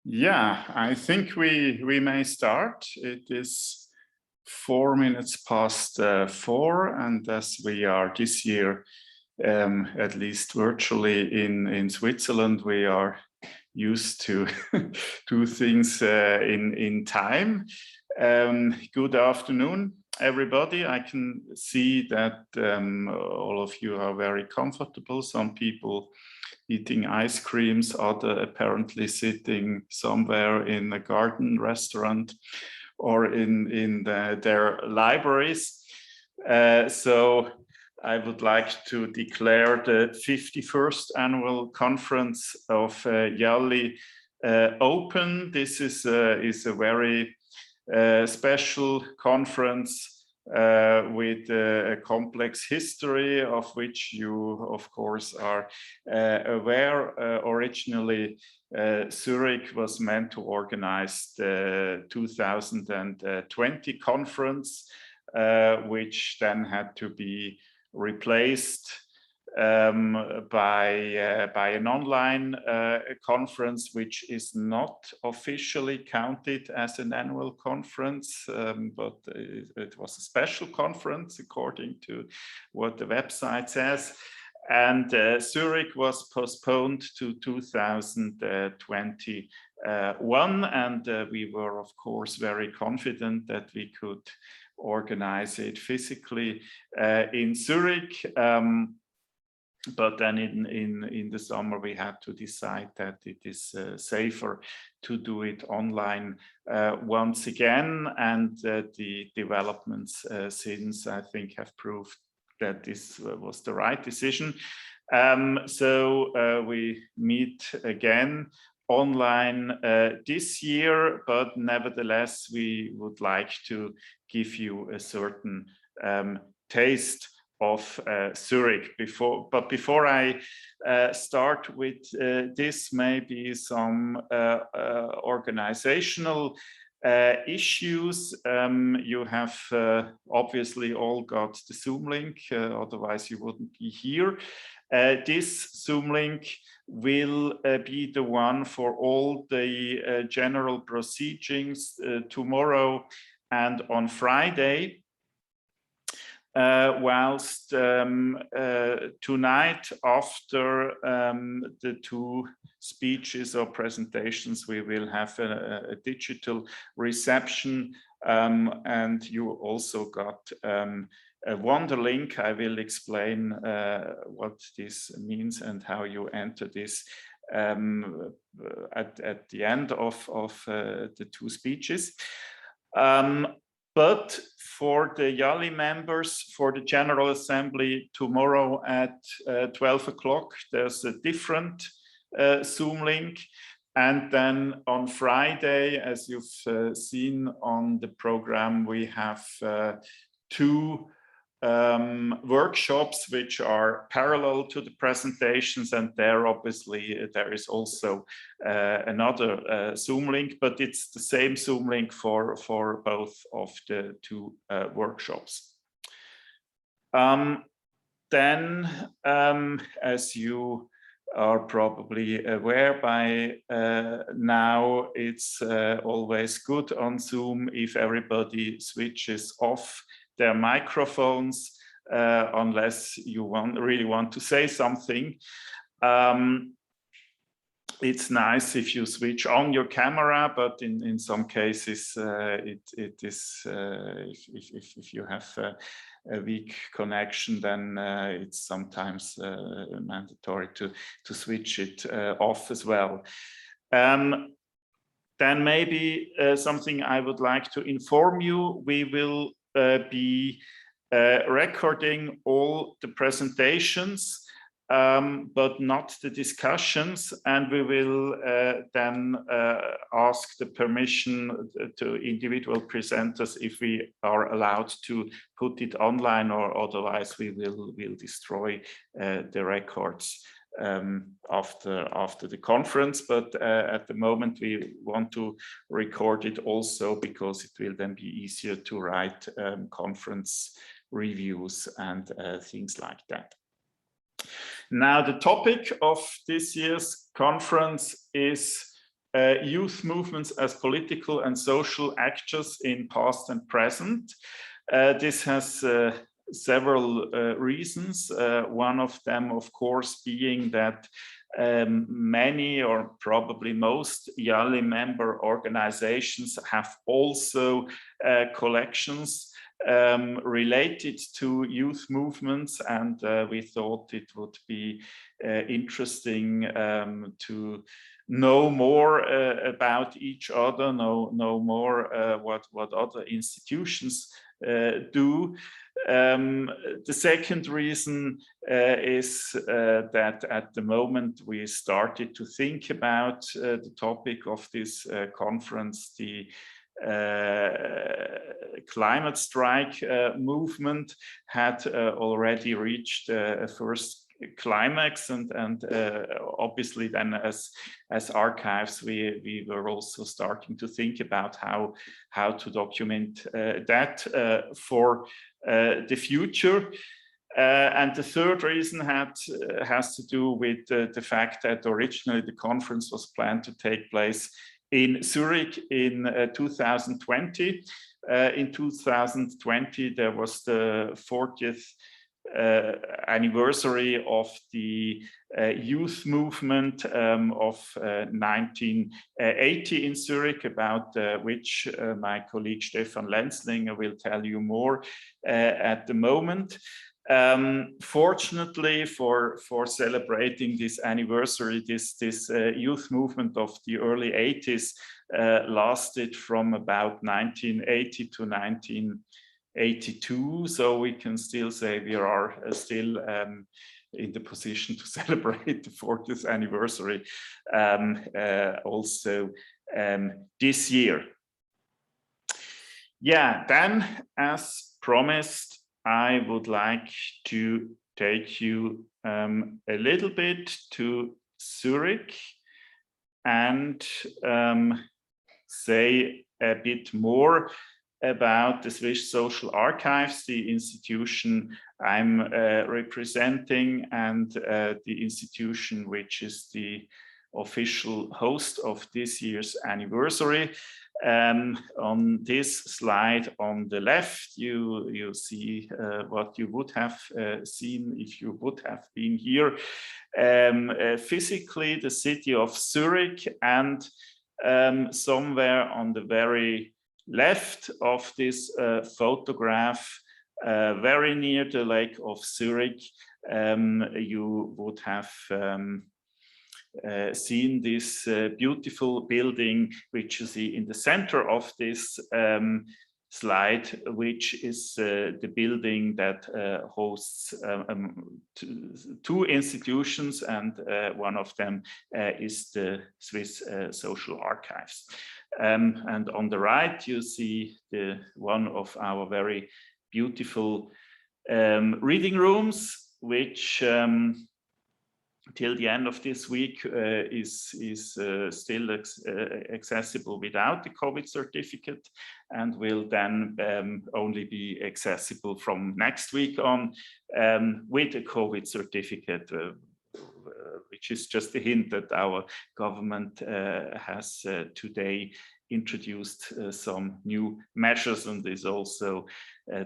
Yeah, I think we may start. It is 4 minutes past 4, and as we are this year, at least virtually in Switzerland, we are used to do things in time. Good afternoon, everybody. I can see that all of you are very comfortable. Some people eating ice creams, other apparently sitting somewhere in a garden restaurant or in their libraries. So I would like to declare the 51st annual conference of IALHI open. This is a very special conference with a complex history of which you, of course, are aware. Originally, Zurich was meant to organize the 2020 conference, which then had to be replaced by an online conference, which is not officially counted as an annual conference, but it was a special conference according to what the website says. And Zurich was postponed to 2021, and we were, of course, very confident that we could organize it physically in Zurich. But then in the summer, we had to decide that it is safer to do it online once again. And the developments since, I think, have proved that this was the right decision. So we meet again online this year, but nevertheless, we would like to give you a certain taste of Zurich. But before I start with this, maybe some organizational issues. You have obviously all got the Zoom link, otherwise you wouldn't be here. This Zoom link will be the one for all the general proceedings tomorrow and on Friday. Whilst tonight, after the two speeches or presentations, we will have a digital reception, and you also got a Wonder link. I will explain what this means and how you enter this at the end of the two speeches. But for the IALHI members, for the General Assembly tomorrow at 12 o'clock, there's a different Zoom link. And then on Friday, as you've seen on the program, we have two workshops which are parallel to the presentations, and there obviously there is also another Zoom link, but it's the same Zoom link for both of the two workshops. Then, as you are probably aware by now, it's always good on Zoom if everybody switches off their microphones, unless you really want to say something. It's nice if you switch on your camera, but in some cases, it is if you have a weak connection, then it's sometimes mandatory to switch it off as well. Then maybe something I would like to inform you, we will be recording all the presentations, but not the discussions, and we will then ask the permission to individual presenters if we are allowed to put it online, or otherwise we will destroy the records after the conference. But at the moment we want to record it also because it will then be easier to write conference reviews and things like that. Now, the topic of this year's conference is youth movements as political and social actors in past and present. This has several reasons. One of them, of course, being that many or probably most IALHI member organizations have also collections related to youth movements, and we thought it would be interesting to know more about each other, know more what other institutions do. The second reason is that at the moment we started to think about the topic of this conference, the climate strike movement had already reached a first climax, and obviously then as archives we were also starting to think about how to document that for the future. And the third reason has to do with the fact that originally the conference was planned to take place in Zurich in 2020. In 2020 there was the 40th anniversary of the youth movement of 1980 in Zurich, about which my colleague Stefan Länzlinger will tell you more at the moment. Fortunately for celebrating this anniversary, this youth movement of the early 80s lasted from about 1980 to 1982, so we can still say we are still in the position to celebrate the 40th anniversary also this year. Yeah, then as promised, I would like to take you a little bit to Zurich and say a bit more about the Swiss Social Archives, the institution I'm representing, and the institution which is the official host of this year's anniversary. On this slide on the left, you see what you would have seen if you would have been here. Physically, the city of Zurich, and somewhere on the very left of this photograph, very near the Lake of Zurich, you would have seen this beautiful building which you see in the center of this slide, which is the building that hosts two institutions, and one of them is the Swiss Social Archives. And on the right you see one of our very beautiful reading rooms, which till the end of this week is still accessible without the COVID certificate, and will then only be accessible from next week on with a COVID certificate, which is just a hint that our government has today introduced some new measures, and is also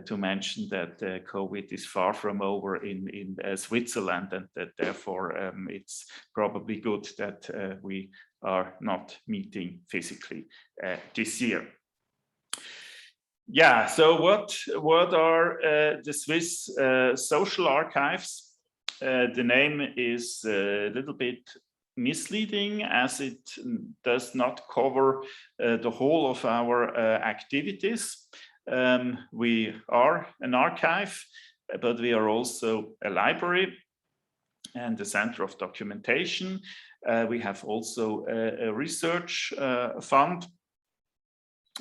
to mention that COVID is far from over in Switzerland, and that therefore it's probably good that we are not meeting physically this year. Yeah, so what are the Swiss Social Archives? The name is a little bit misleading, as it does not cover the whole of our activities. We are an archive, but we are also a library and a center of documentation. We have also a research fund,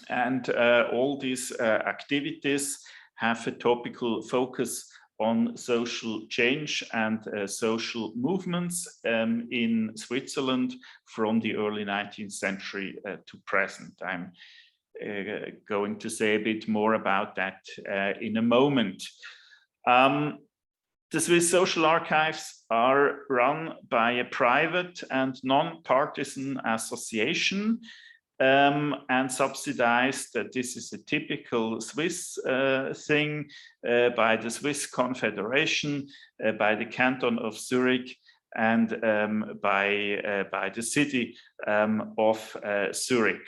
and all these activities have a topical focus on social change and social movements in Switzerland from the early 19th century to present. I'm going to say a bit more about that in a moment. The Swiss Social Archives are run by a private and non-partisan association and subsidized, this is a typical Swiss thing, by the Swiss Confederation, by the Canton of Zurich, and by the city of Zurich.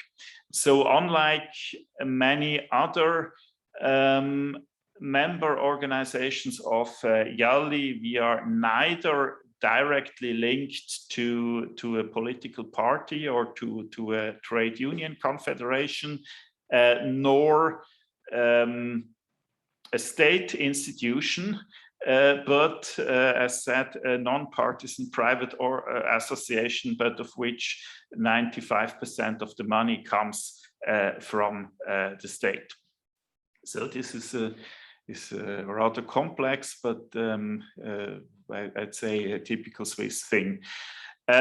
So unlike many other member organizations of IALHI, we are neither directly linked to a political party or to a trade union confederation, nor a state institution, but as said, a non-partisan private association, but of which 95% of the money comes from the state. So this is a rather complex, but I'd say a typical Swiss thing.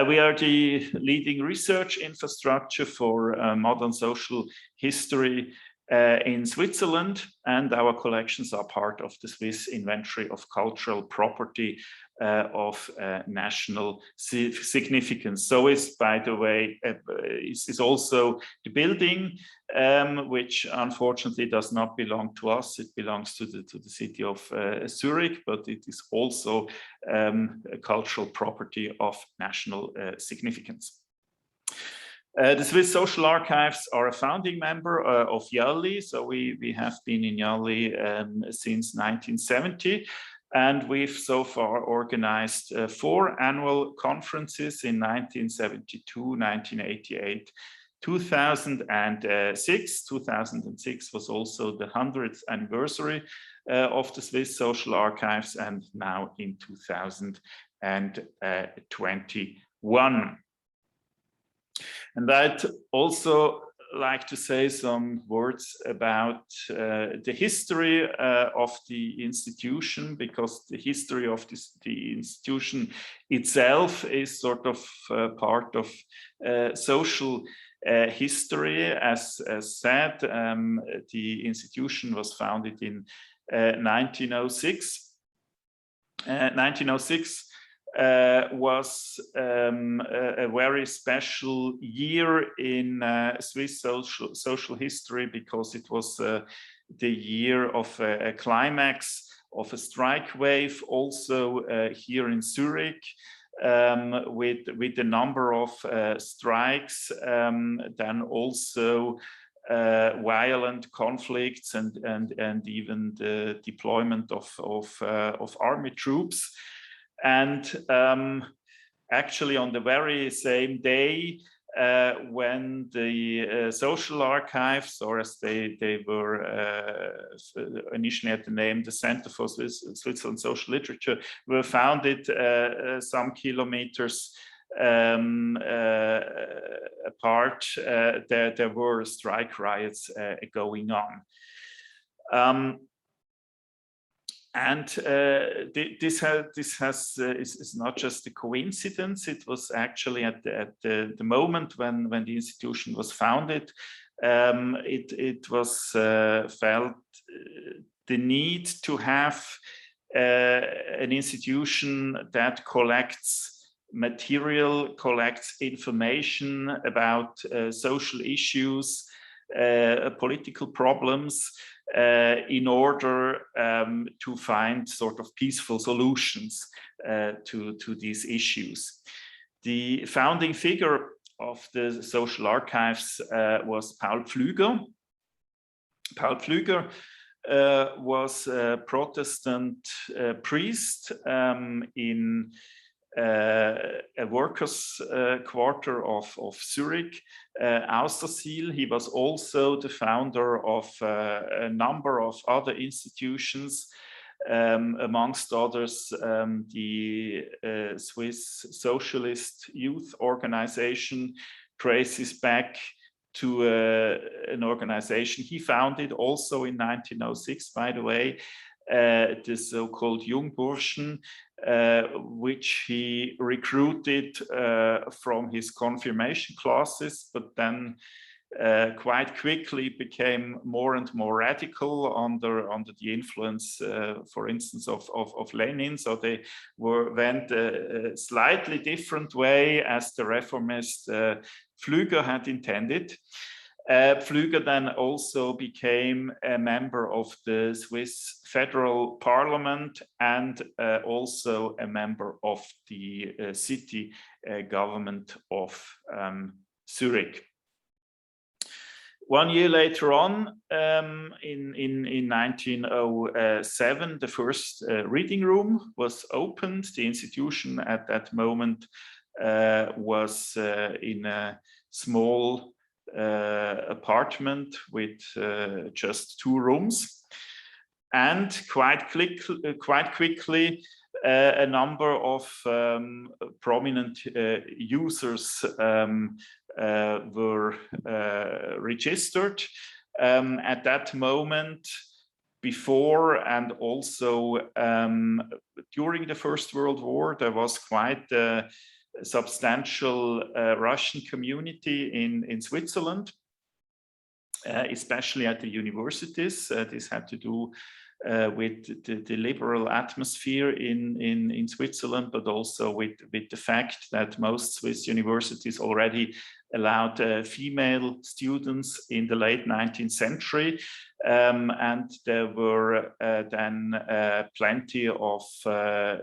We are the leading research infrastructure for modern social history in Switzerland, and our collections are part of the Swiss Inventory of Cultural Property of national significance. So is, by the way, is also the building, which unfortunately does not belong to us. It belongs to the city of Zurich, but it is also a cultural property of national significance. The Swiss Social Archives are a founding member of IALHI, so we have been in IALHI since 1970, and we've so far organized 4 annual conferences in 1972, 1988, 2006. 2006 was also the 100th anniversary of the Swiss Social Archives, and now in 2021. And I'd also like to say some words about the history of the institution, because the history of the institution itself is sort of part of social history. As said, the institution was founded in 1906. 1906 was a very special year in Swiss social history, because it was the year of a climax of a strike wave, also here in Zurich, with a number of strikes, then also violent conflicts and even the deployment of army troops. And actually on the very same day when the social archives, or as they were initially had the name, the Center for Switzerland Social Literature, were founded some kilometers apart, there were strike riots going on. And this is not just a coincidence. It was actually at the moment when the institution was founded, it was felt the need to have an institution that collects material, collects information about social issues, political problems, in order to find sort of peaceful solutions to these issues. The founding figure of the social archives was Paul Fluger. Paul Fluger was a Protestant priest in a workers' quarter of Zurich, Austersil. He was also the founder of a number of other institutions, amongst others the Swiss Socialist Youth Organization traces back to an organization he founded also in 1906, by the way, the so-called Jungburschen, which he recruited from his confirmation classes, but then quite quickly became more and more radical under the influence, for instance, of Lenin. So they went a slightly different way as the reformist Fluger had intended. Fluger then also became a member of the Swiss federal parliament and also a member of the city government of Zurich. 1 year later on, in 1907, the first reading room was opened. The institution at that moment was in a small apartment with just 2 rooms, and quite quickly a number of prominent users were registered. At that moment, before and also during the First World War, there was quite a substantial Russian community in Switzerland, especially at the universities. This had to do with the liberal atmosphere in Switzerland, but also with the fact that most Swiss universities already allowed female students in the late 19th century. And there were then plenty of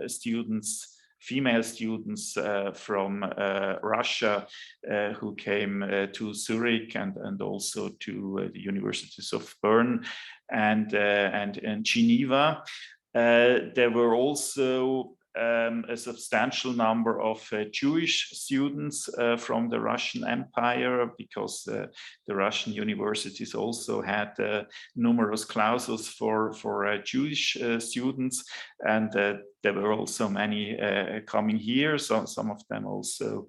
students, female students from Russia who came to Zurich and also to the universities of Bern and Geneva. There were also a substantial number of Jewish students from the Russian Empire, because the Russian universities also had numerous clauses for Jewish students, and there were also many coming here, so some of them also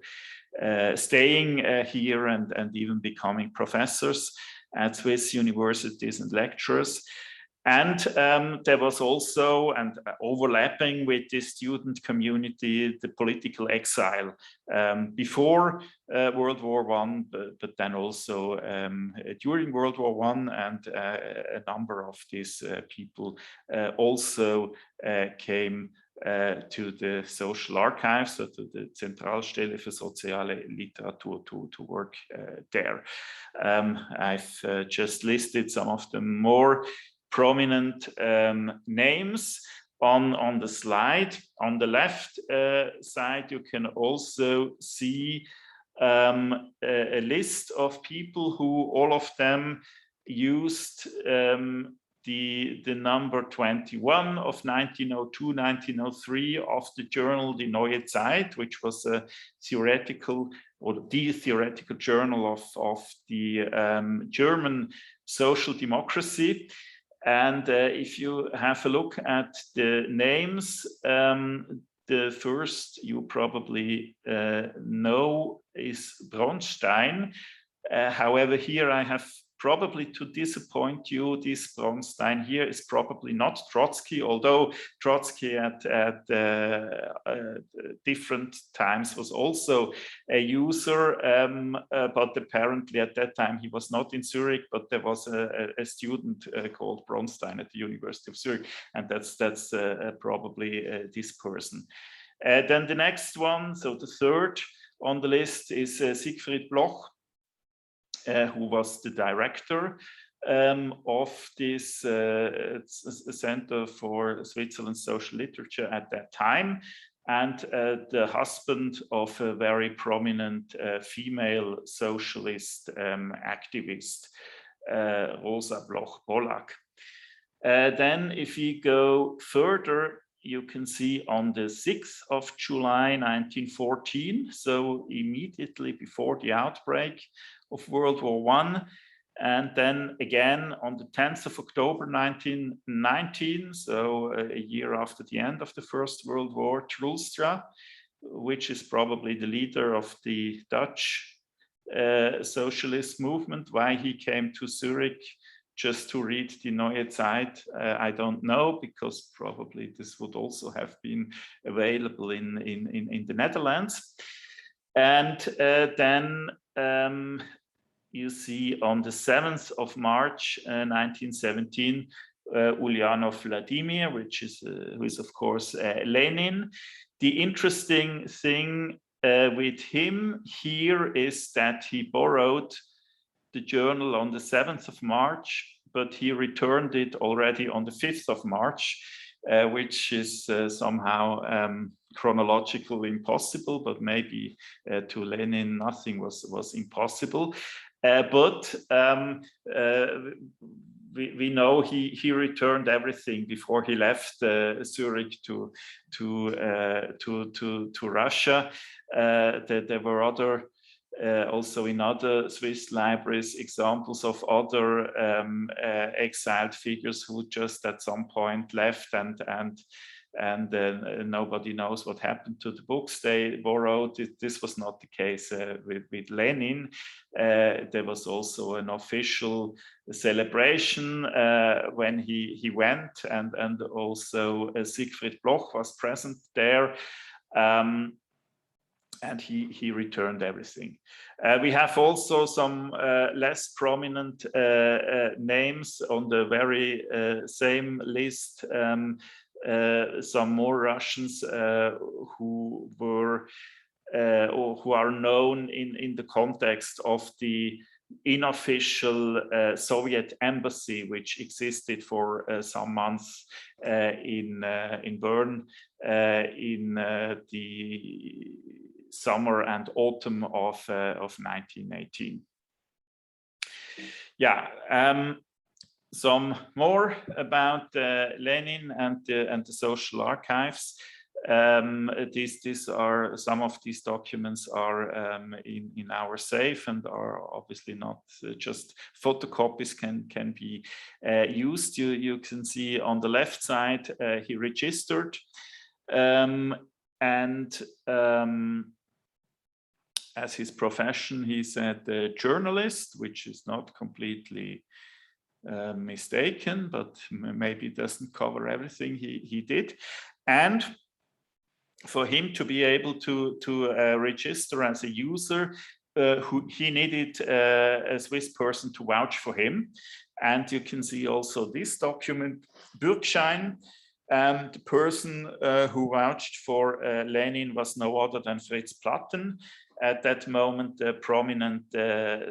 staying here and even becoming professors at Swiss universities and lecturers. And there was also, and overlapping with the student community, the political exile before World War I, but then also during World War I, and a number of these people also came to the social archives, so to the Zentralstelle für soziale Literatur to work there. I've just listed some of the more prominent names on the slide. On the left side, you can also see a list of people who, all of them, used the number 21 of 1902-1903 of the journal Die Neue Zeit, which was a theoretical, or the theoretical journal of the German social democracy. And if you have a look at the names, the first you probably know is Bronstein. However, here I have probably to disappoint you. This Bronstein here is probably not Trotsky, although Trotsky at different times was also a user, but apparently at that time he was not in Zurich, but there was a student called Bronstein at the University of Zurich, and that's probably this person. Then the next one, so the third on the list, is Siegfried Bloch, who was the director of this Center for Switzerland's Social Literature at that time, and the husband of a very prominent female socialist activist, Rosa Bloch-Pollack. Then if you go further, you can see on the 6th of July 1914, so immediately before the outbreak of World War I, and then again on the 10th of October 1919, so a year after the end of the First World War, Trulstra, which is probably the leader of the Dutch socialist movement. Why he came to Zurich just to read Die Neue Zeit, I don't know, because probably this would also have been available in the Netherlands. And then you see on the 7th of March 1917, Ulyanov Vladimir, who is of course Lenin. The interesting thing with him here is that he borrowed the journal on the 7th of March, but he returned it already on the 5th of March, which is somehow chronologically impossible, but maybe to Lenin nothing was impossible. But we know he returned everything before he left Zurich to Russia. There were other also in other Swiss libraries examples of other exiled figures who just at some point left and nobody knows what happened to the books they borrowed. This was not the case with Lenin. There was also an official celebration when he went, and also Siegfried Bloch was present there. And he returned everything. We have also some less prominent names on the very same list. Some more Russians who were or who are known in the context of the unofficial Soviet embassy, which existed for some months in Bern in the summer and autumn of 1918. Yeah. Some more about Lenin and the social archives. These are some of these documents are in our safe and are obviously not just photocopies can be used. You can see on the left side he registered and as his profession he's a journalist, which is not completely mistaken, but maybe doesn't cover everything he did. And for him to be able to register as a user, he needed a Swiss person to vouch for him. And you can see also this document, Bürgschein. The person who vouched for Lenin was no other than Fritz Platten, at that moment a prominent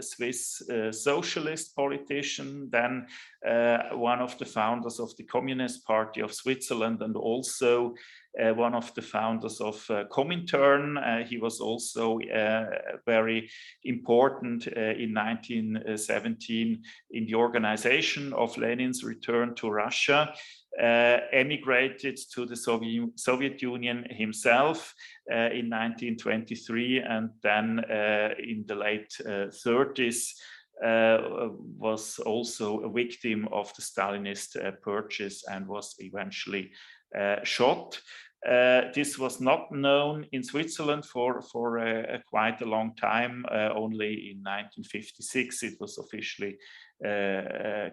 Swiss socialist politician, then one of the founders of the Communist Party of Switzerland, and also one of the founders of Comintern. He was also very important in 1917 in the organization of Lenin's return to Russia. Emigrated to the Soviet Union himself in 1923, and then in the late 30s was also a victim of the Stalinist purges and was eventually shot. This was not known in Switzerland for quite a long time. Only in 1956 it was officially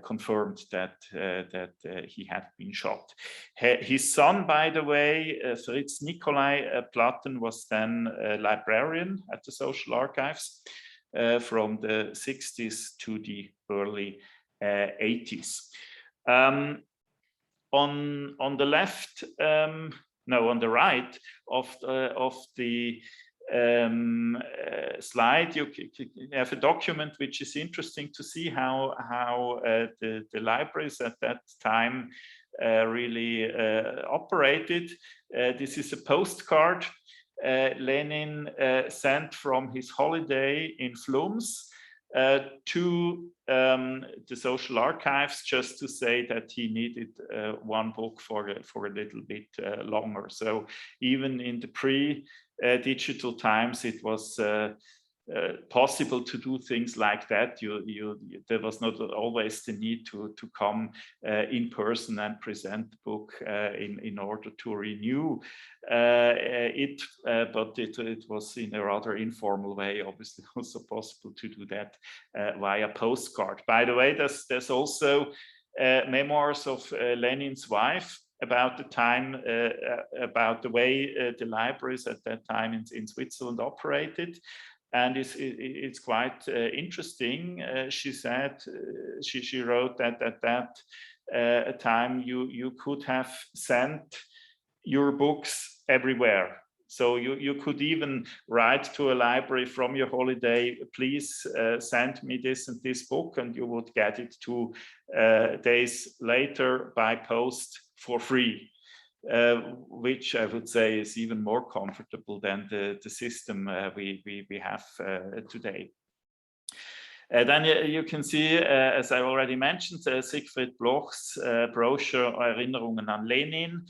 confirmed that he had been shot. His son, by the way, Fritz Nikolai Platten, was then a librarian at the Social Archives from the 60s to the early 80s. On the left, no, on the right of the slide, you have a document which is interesting to see how the libraries at that time really operated. This is a postcard Lenin sent from his holiday in Flums to the Social Archives, just to say that he needed one book for a little bit longer. So even in the pre-digital times, it was possible to do things like that. There was not always the need to come in person and present the book in order to renew it, but it was in a rather informal way, obviously also possible to do that via postcard. By the way, there's also memoirs of Lenin's wife about the time, about the way the libraries at that time in Switzerland operated. And it's quite interesting. She said, she wrote that at that time you could have sent your books everywhere. So you could even write to a library from your holiday, please send me this and this book, and you would get it 2 days later by post for free. Which I would say is even more comfortable than the system we have today. Then you can see, as I already mentioned, Siegfried Bloch's brochure Erinnerungen an Lenin,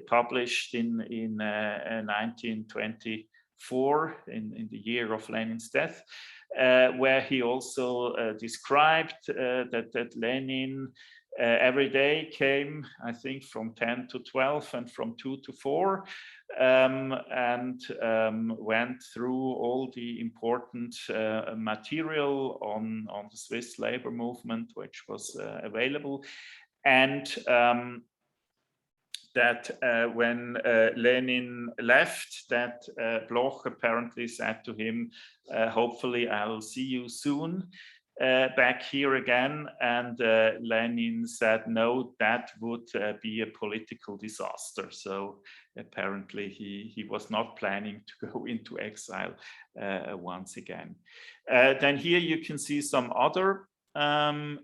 published in 1924, in the year of Lenin's death, where he also described that Lenin every day came, I think, from 10 to 12 and from 2 to 4, and went through all the important material on the Swiss labor movement, which was available. And that when Lenin left, that Bloch apparently said to him, hopefully I'll see you soon. Back here again, and Lenin said no, that would be a political disaster. So apparently he was not planning to go into exile once again. Then here you can see some other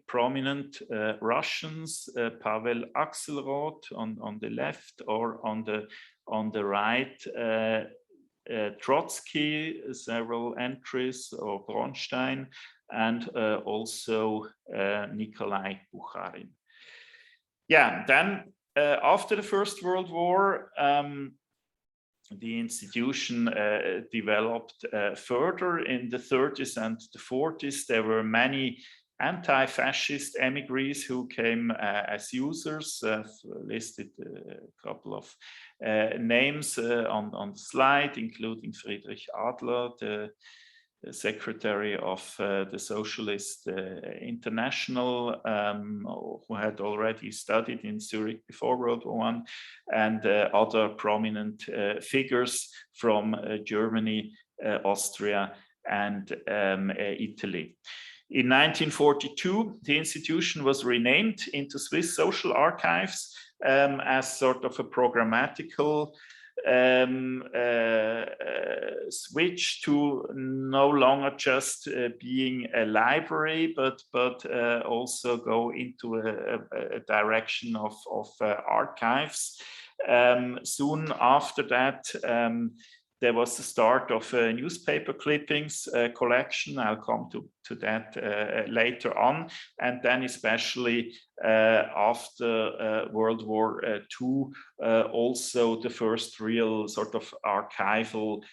prominent Russians, Pavel Axelrod on the left, or on the right, Trotsky, several entries, or Bronstein, and also Nikolai Bukharin. Yeah, then after the First World War, the institution developed further. In the 30s and the 40s, there were many anti-fascist emigres who came as users. Listed a couple of names on the slide, including Friedrich Adler, the secretary of the Socialist International, who had already studied in Zurich before World War I, and other prominent figures from Germany, Austria, and Italy. In 1942, the institution was renamed into Swiss Social Archives as sort of a programmatical switch to no longer just being a library, but also go into a direction of archives. Soon after that, there was the start of a newspaper clippings collection. I'll come to that later on. And then especially after World War II, also the first real sort of archival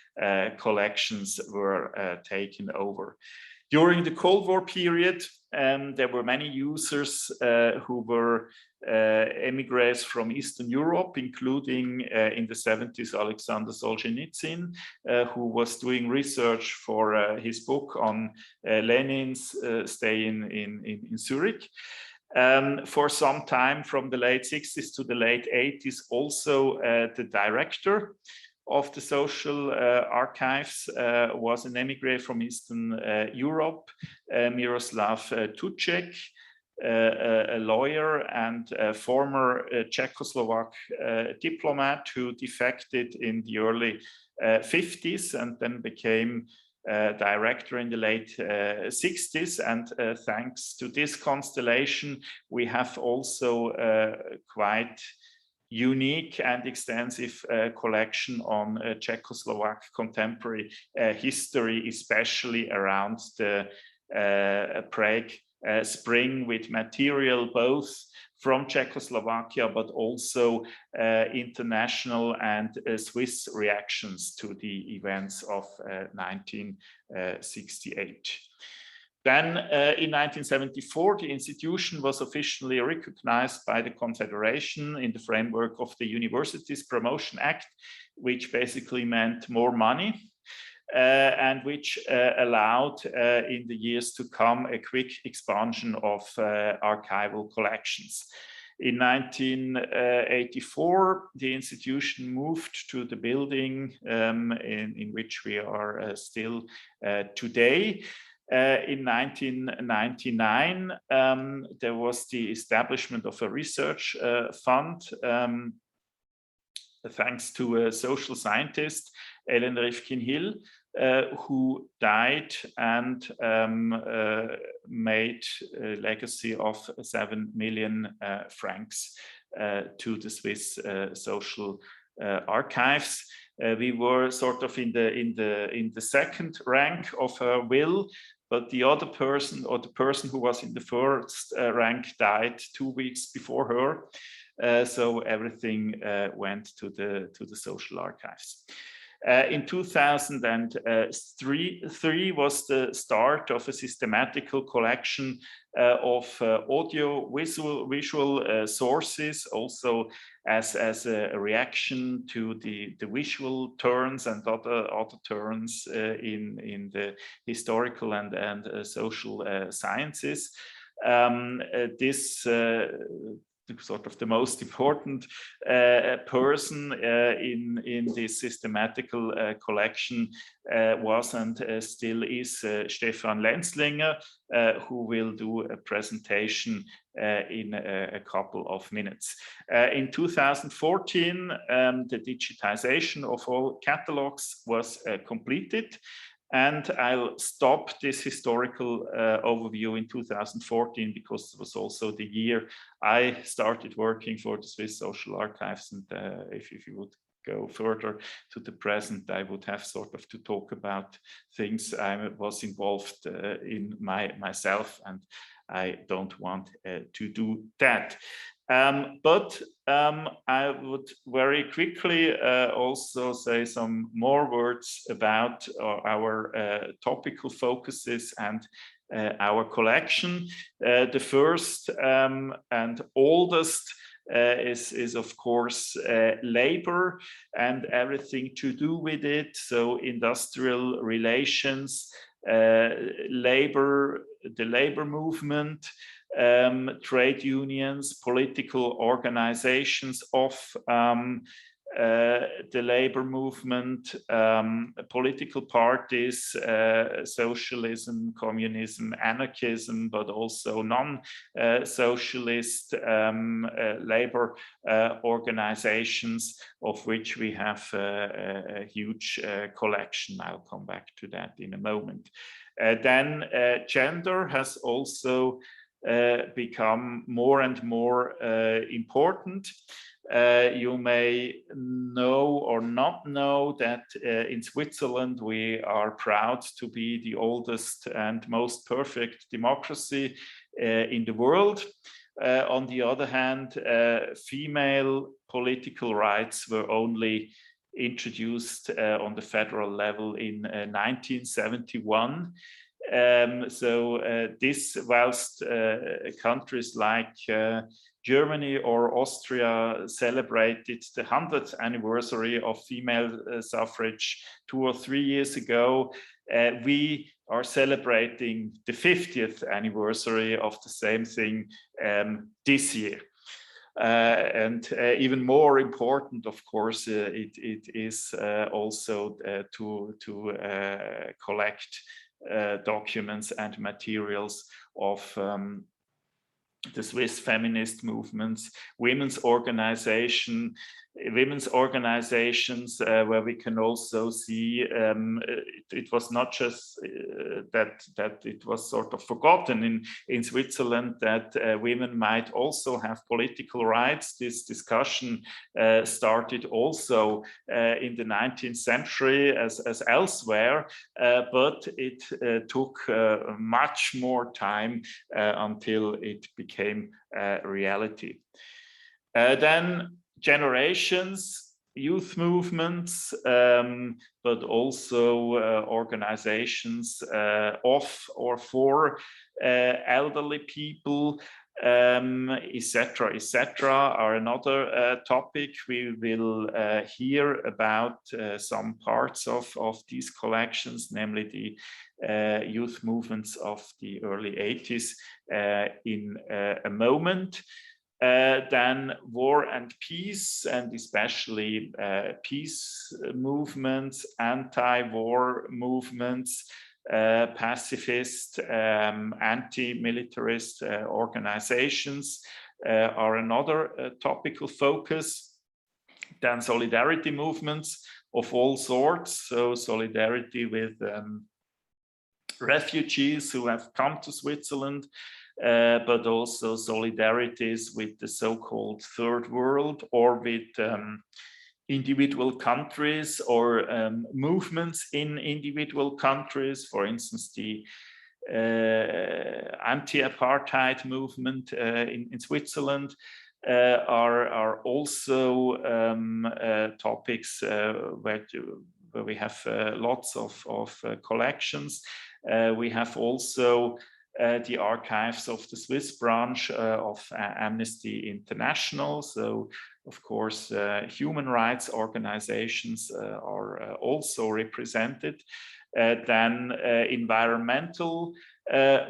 collections were taken over. During the Cold War period, there were many users who were emigres from Eastern Europe, including in the 70s Alexander Solzhenitsyn, who was doing research for his book on Lenin's stay in Zurich. For some time, from the late 60s to the late 80s, also the director of the social archives was an emigre from Eastern Europe, Miroslav Tuček, a lawyer and a former Czechoslovak diplomat who defected in the early 50s and then became director in the late 60s. And thanks to this constellation, we have also quite unique and extensive collection on Czechoslovak contemporary history, especially around the Prague Spring, with material both from Czechoslovakia, but also international and Swiss reactions to the events of 1968. Then in 1974, the institution was officially recognized by the Confederation in the framework of the Universities Promotion Act, which basically meant more money and which allowed in the years to come a quick expansion of archival collections. In 1984, the institution moved to the building in which we are still today. In 1999, there was the establishment of a research fund, thanks to a social scientist, Ellen Rifkin-Hill, who died and made a legacy of 7 million francs to the Swiss social archives. We were sort of in the second rank of her will, but the other person, or the person who was in the first rank, died 2 weeks before her. So everything went to the social archives. In 2003 was the start of a systematical collection of audio-visual sources, also as a reaction to the visual turns and other turns in the historical and social sciences. This sort of the most important person in this systematical collection was and still is Stefan Länzlinger, who will do a presentation in a couple of minutes. In 2014, the digitization of all catalogs was completed. And I'll stop this historical overview in 2014 because it was also the year I started working for the Swiss Social Archives. And if you would go further to the present, I would have sort of to talk about things I was involved in myself, and I don't want to do that. But I would very quickly also say some more words about our topical focuses and our collection. The first and oldest is of course labor and everything to do with it. So industrial relations, labor, the labor movement, trade unions, political organizations of the labor movement, political parties, socialism, communism, anarchism, but also non-socialist labor organizations, of which we have a huge collection. I'll come back to that in a moment. Then gender has also become more and more important. You may know or not know that in Switzerland we are proud to be the oldest and most perfect democracy in the world. On the other hand, female political rights were only introduced on the federal level in 1971. This, whilst countries like Germany or Austria celebrated the 100th anniversary of female suffrage 2 or 3 years ago, we are celebrating the 50th anniversary of the same thing this year. And even more important, of course, it is also to collect documents and materials of the Swiss feminist movements, women's organizations, where we can also see it was not just that it was sort of forgotten in Switzerland that women might also have political rights. This discussion started also in the 19th century as elsewhere, but it took much more time until it became reality. Then generations, youth movements, but also organizations of or for elderly people, etc., are another topic. We will hear about some parts of these collections, namely the youth movements of the early 80s in a moment. Then war and peace, and especially peace movements, anti-war movements, pacifist, anti-militarist organizations are another topical focus. Then solidarity movements of all sorts, so solidarity with refugees who have come to Switzerland, but also solidarities with the so-called third world, or with individual countries, or movements in individual countries. For instance, the anti-apartheid movement in Switzerland are also topics where we have lots of collections. We have also the archives of the Swiss branch of Amnesty International. So, of course, human rights organizations are also represented. Then environmental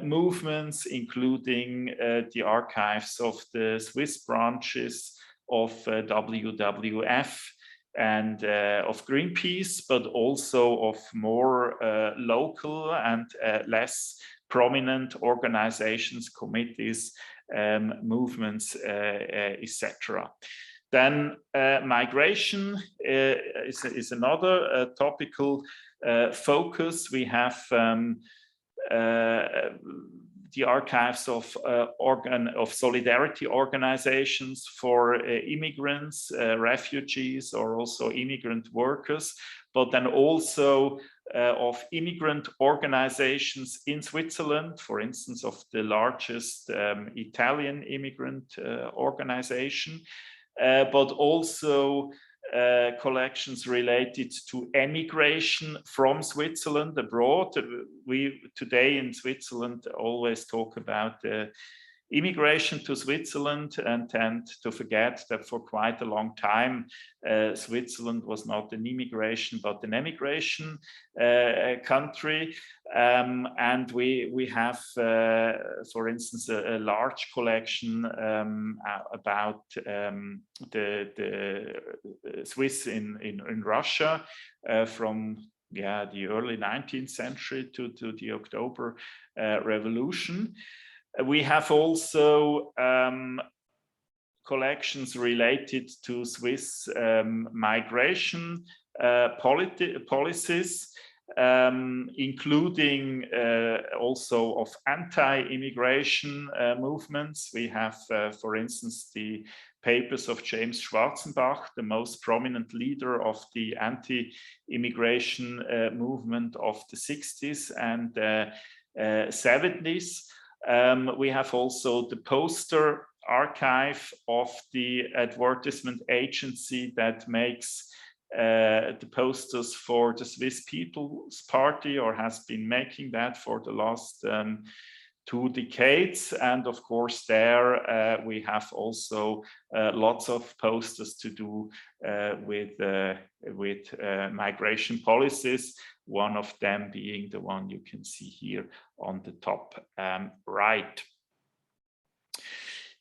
movements, including the archives of the Swiss branches of WWF and of Greenpeace, but also of more local and less prominent organizations, committees, movements, etc. Then migration is another topical focus. We have the archives of solidarity organizations for immigrants, refugees, or also immigrant workers, but then also of immigrant organizations in Switzerland, for instance, of the largest Italian immigrant organization, but also collections related to emigration from Switzerland abroad. We today in Switzerland always talk about immigration to Switzerland and tend to forget that for quite a long time Switzerland was not an immigration but an emigration country. And we have, for instance, a large collection about the Swiss in Russia from the early 19th century to the October Revolution. We have also collections related to Swiss migration policies, including also of anti-immigration movements. We have, for instance, the papers of James Schwarzenbach, the most prominent leader of the anti-immigration movement of the 60s and 70s. We have also the poster archive of the advertisement agency that makes the posters for the Swiss People's Party, or has been making that for the last 2 decades. And of course there we have also lots of posters to do with migration policies, one of them being the one you can see here on the top right.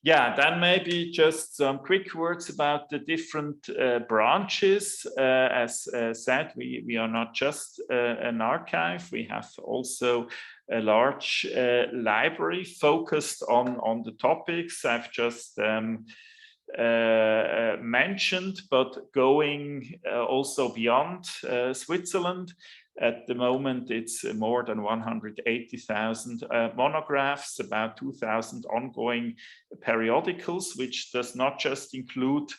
Yeah, then maybe just some quick words about the different branches. As said, we are not just an archive, we have also a large library focused on the topics I've just mentioned, but going also beyond Switzerland. At the moment, it's more than 180,000 monographs, about 2,000 ongoing periodicals, which does not just include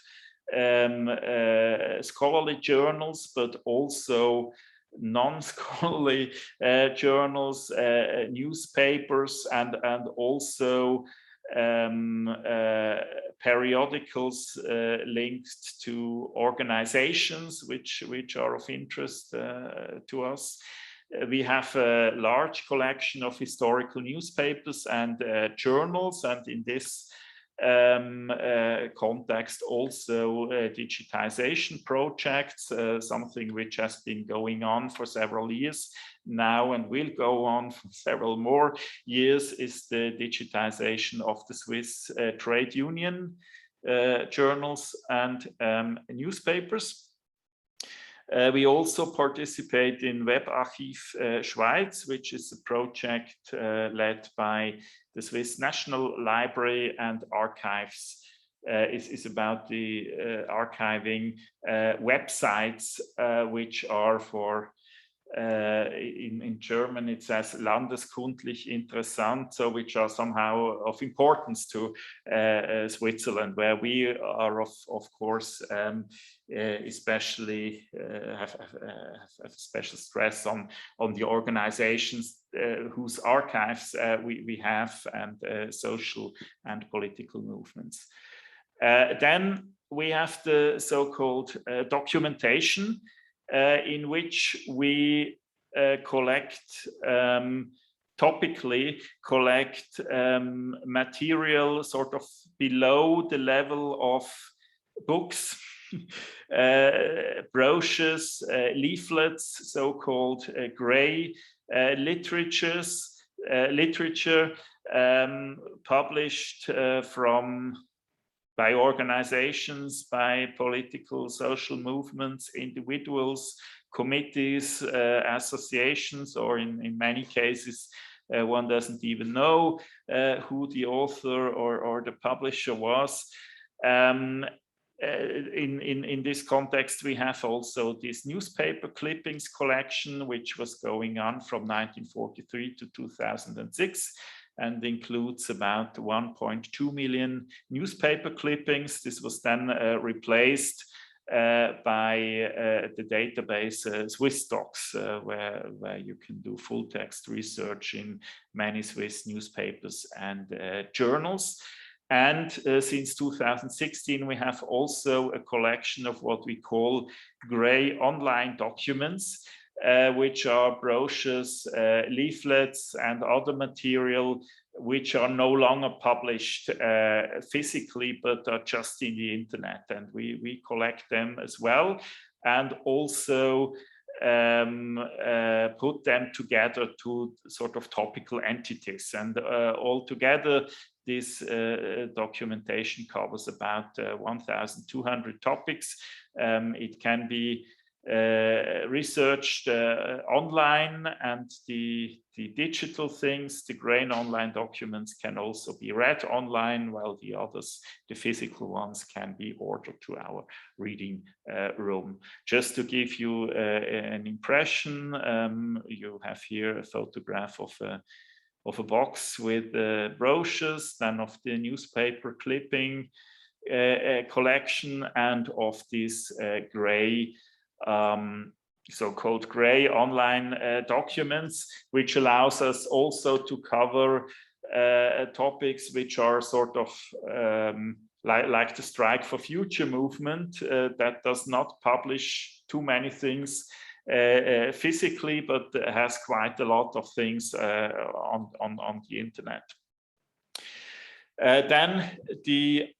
scholarly journals, but also non-scholarly journals, newspapers, and also periodicals linked to organizations which are of interest to us. We have a large collection of historical newspapers and journals, and in this context also digitization projects, something which has been going on for several years now and will go on for several more years, is the digitization of the Swiss trade union journals and newspapers. We also participate in Webarchiv Schweiz, which is a project led by the Swiss National Library and Archives. Is about the archiving websites which are for, in German it says landeskundlich interessant, so which are somehow of importance to Switzerland, where we are of course especially have a special stress on the organizations whose archives we have, and social and political movements. Then we have the so-called documentation, in which we topically collect material sort of below the level of books, brochures, leaflets, so-called gray literature, published by organizations, by political, social movements, individuals, committees, associations, or in many cases, one doesn't even know who the author or the publisher was. In this context, we have also this newspaper clippings collection, which was going on from 1943 to 2006. And includes about 1.2 million newspaper clippings. This was then replaced by the database SwissDocs, where you can do full text research in many Swiss newspapers and journals. And since 2016, we have also a collection of what we call gray online documents, which are brochures, leaflets, and other material which are no longer published physically, but are just in the internet. And we collect them as well, and also put them together to sort of topical entities. And altogether, this documentation covers about 1,200 topics. It can be researched online, and the digital things, the gray online documents, can also be read online, while the others, the physical ones, can be ordered to our reading room. Just to give you an impression, you have here a photograph of a box with brochures, then of the newspaper clipping collection, and of this gray so-called gray online documents, which allows us also to cover topics which are sort of like the Strike for Future movement, that does not publish too many things physically, but has quite a lot of things on the internet. Then the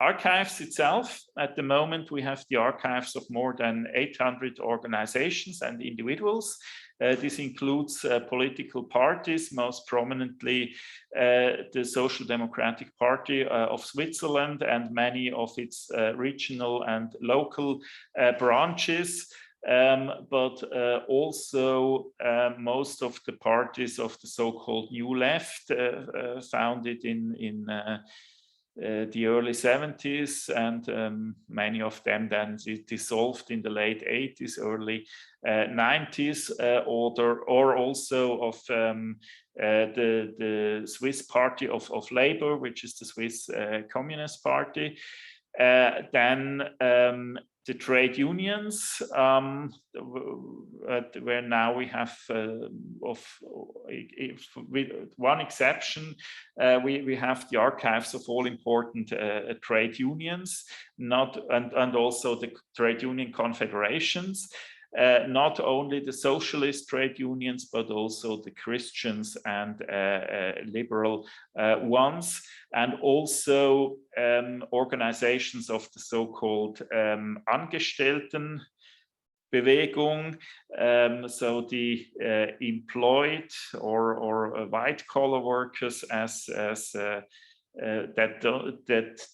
archives itself. At the moment, we have the archives of more than 800 organizations and individuals. This includes political parties, most prominently the Social Democratic Party of Switzerland, and many of its regional and local branches. But also most of the parties of the so-called New Left, founded in the early 70s, and many of them then dissolved in the late 80s, early 90s, or also of the Swiss Party of Labor, which is the Swiss Communist Party. Then the trade unions, where now we have, with one exception, we have the archives of all important trade unions, and also the trade union confederations. not only the socialist trade unions, but also the Christians and liberal ones, and also organizations of the so-called Angestellten Bewegung, so the employed or white collar workers that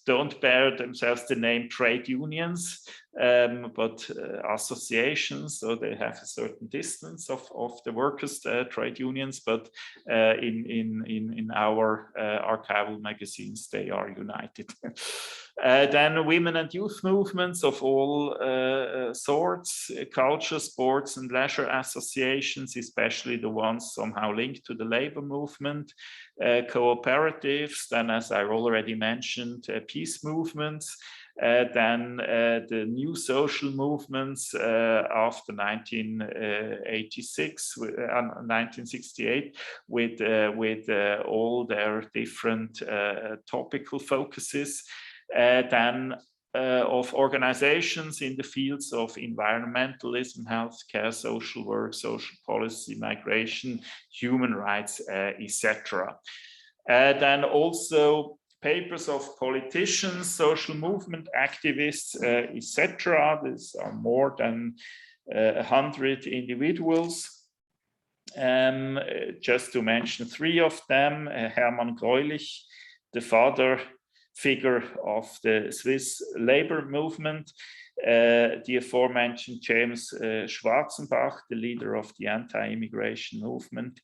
don't bear themselves the name trade unions, but associations. So they have a certain distance of the workers' trade unions, but in our archival magazines they are united. Then women and youth movements of all sorts, culture, sports and leisure associations, especially the ones somehow linked to the labor movement, cooperatives, then as I already mentioned, peace movements, then the new social movements after 1986, 1968, with all their different topical focuses. Then of organizations in the fields of environmentalism, healthcare, social work, social policy, migration, human rights, etc. Then also papers of politicians, social movement activists, etc. These are more than 100 individuals. Just to mention 3 of them, Hermann Greulich, the father figure of the Swiss labor movement, the aforementioned James Schwarzenbach, the leader of the anti-immigration movement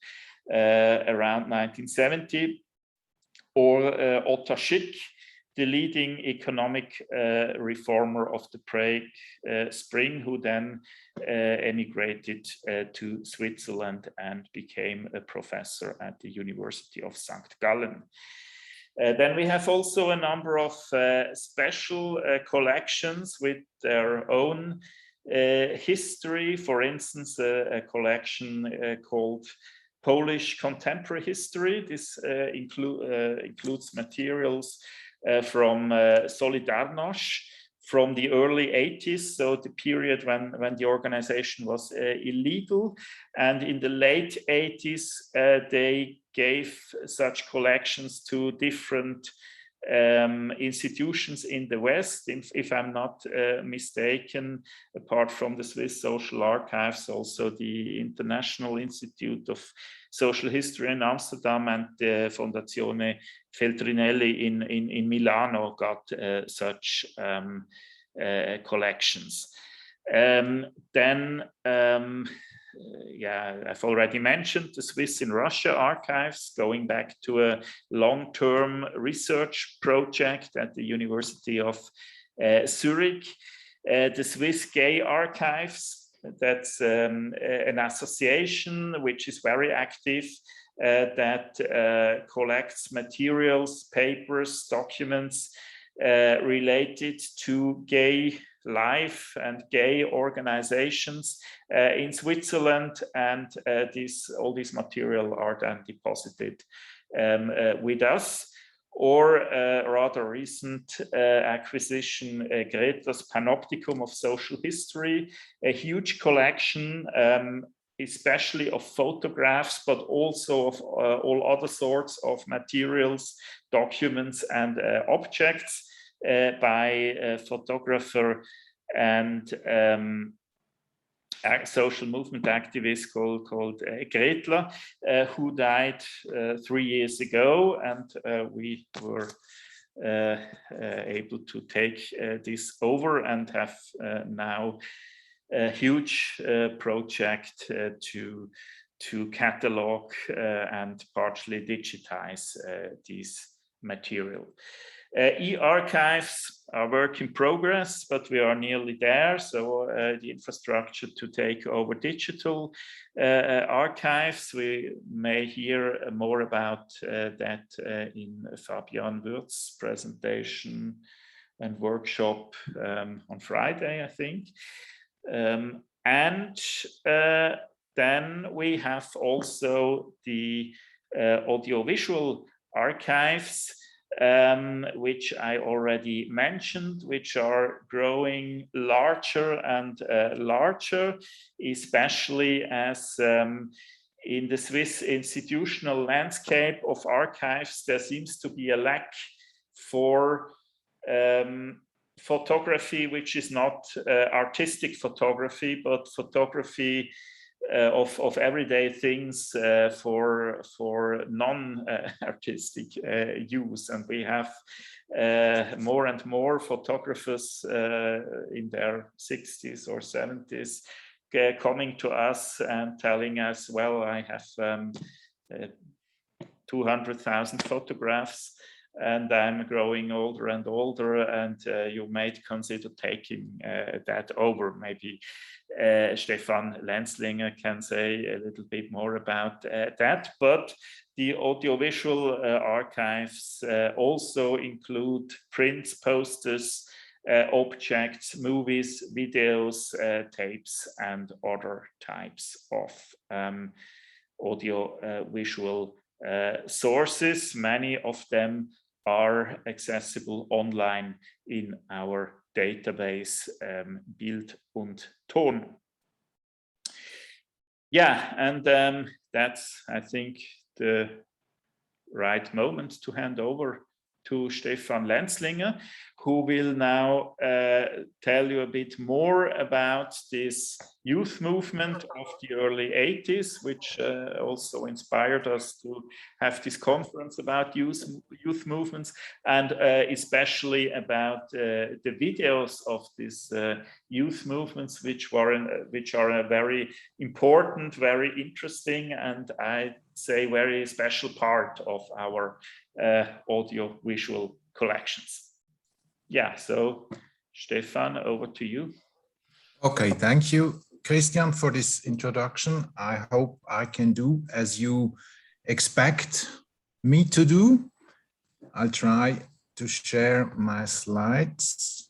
around 1970, or Otto Schick, the leading economic reformer of the Prague Spring, who then emigrated to Switzerland and became a professor at the University of St. Gallen. Then we have also a number of special collections with their own history. For instance, a collection called Polish Contemporary History. This includes materials from Solidarność from the early 80s, so the period when the organization was illegal. And in the late 80s, they gave such collections to different institutions in the West. If I'm not mistaken, apart from the Swiss Social Archives, also the International Institute of Social History in Amsterdam and the Fondazione Feltrinelli in Milano got such collections. Yeah, I've already mentioned the Swiss in Russia archives, going back to a long-term research project at the University of Zurich. The Swiss Gay Archives, that's an association which is very active, that collects materials, papers, documents related to gay life and gay organizations in Switzerland, and all these material are then deposited with us. Or rather recent acquisition, Gretler's Panopticum of Social History, a huge collection, especially of photographs, but also of all other sorts of materials, documents, and objects by a photographer and social movement activist called Gretler, who died 3 years ago, and we were able to take this over and have now a huge project to catalog and partially digitize this material. E-archives are work in progress, but we are nearly there. So the infrastructure to take over digital archives, we may hear more about that in Fabian Würz's presentation and workshop on Friday, I think. Then we have also the audiovisual archives, which I already mentioned, which are growing larger and larger, especially as in the Swiss institutional landscape of archives, there seems to be a lack for photography, which is not artistic photography, but photography of everyday things for non-artistic use. And we have more and more photographers in their 60s or 70s coming to us and telling us, well, I have 200,000 photographs and I'm growing older and older, and you might consider taking that over. Maybe Stefan Länzlinger can say a little bit more about that. But the audiovisual archives also include prints, posters, objects, movies, videos, tapes, and other types of audiovisual sources. Many of them are accessible online in our database Bild und Ton. Yeah, and that's, I think, the right moment to hand over to Stefan Länzlinger, who will now tell you a bit more about this youth movement of the early 80s, which also inspired us to have this conference about youth movements, and especially about the videos of these youth movements, which are a very important, very interesting, and I say very special part of our audiovisual collections. Yeah, so Stefan, over to you. Okay, thank you, Christian, for this introduction. I hope I can do as you expect me to do. I'll try to share my slides.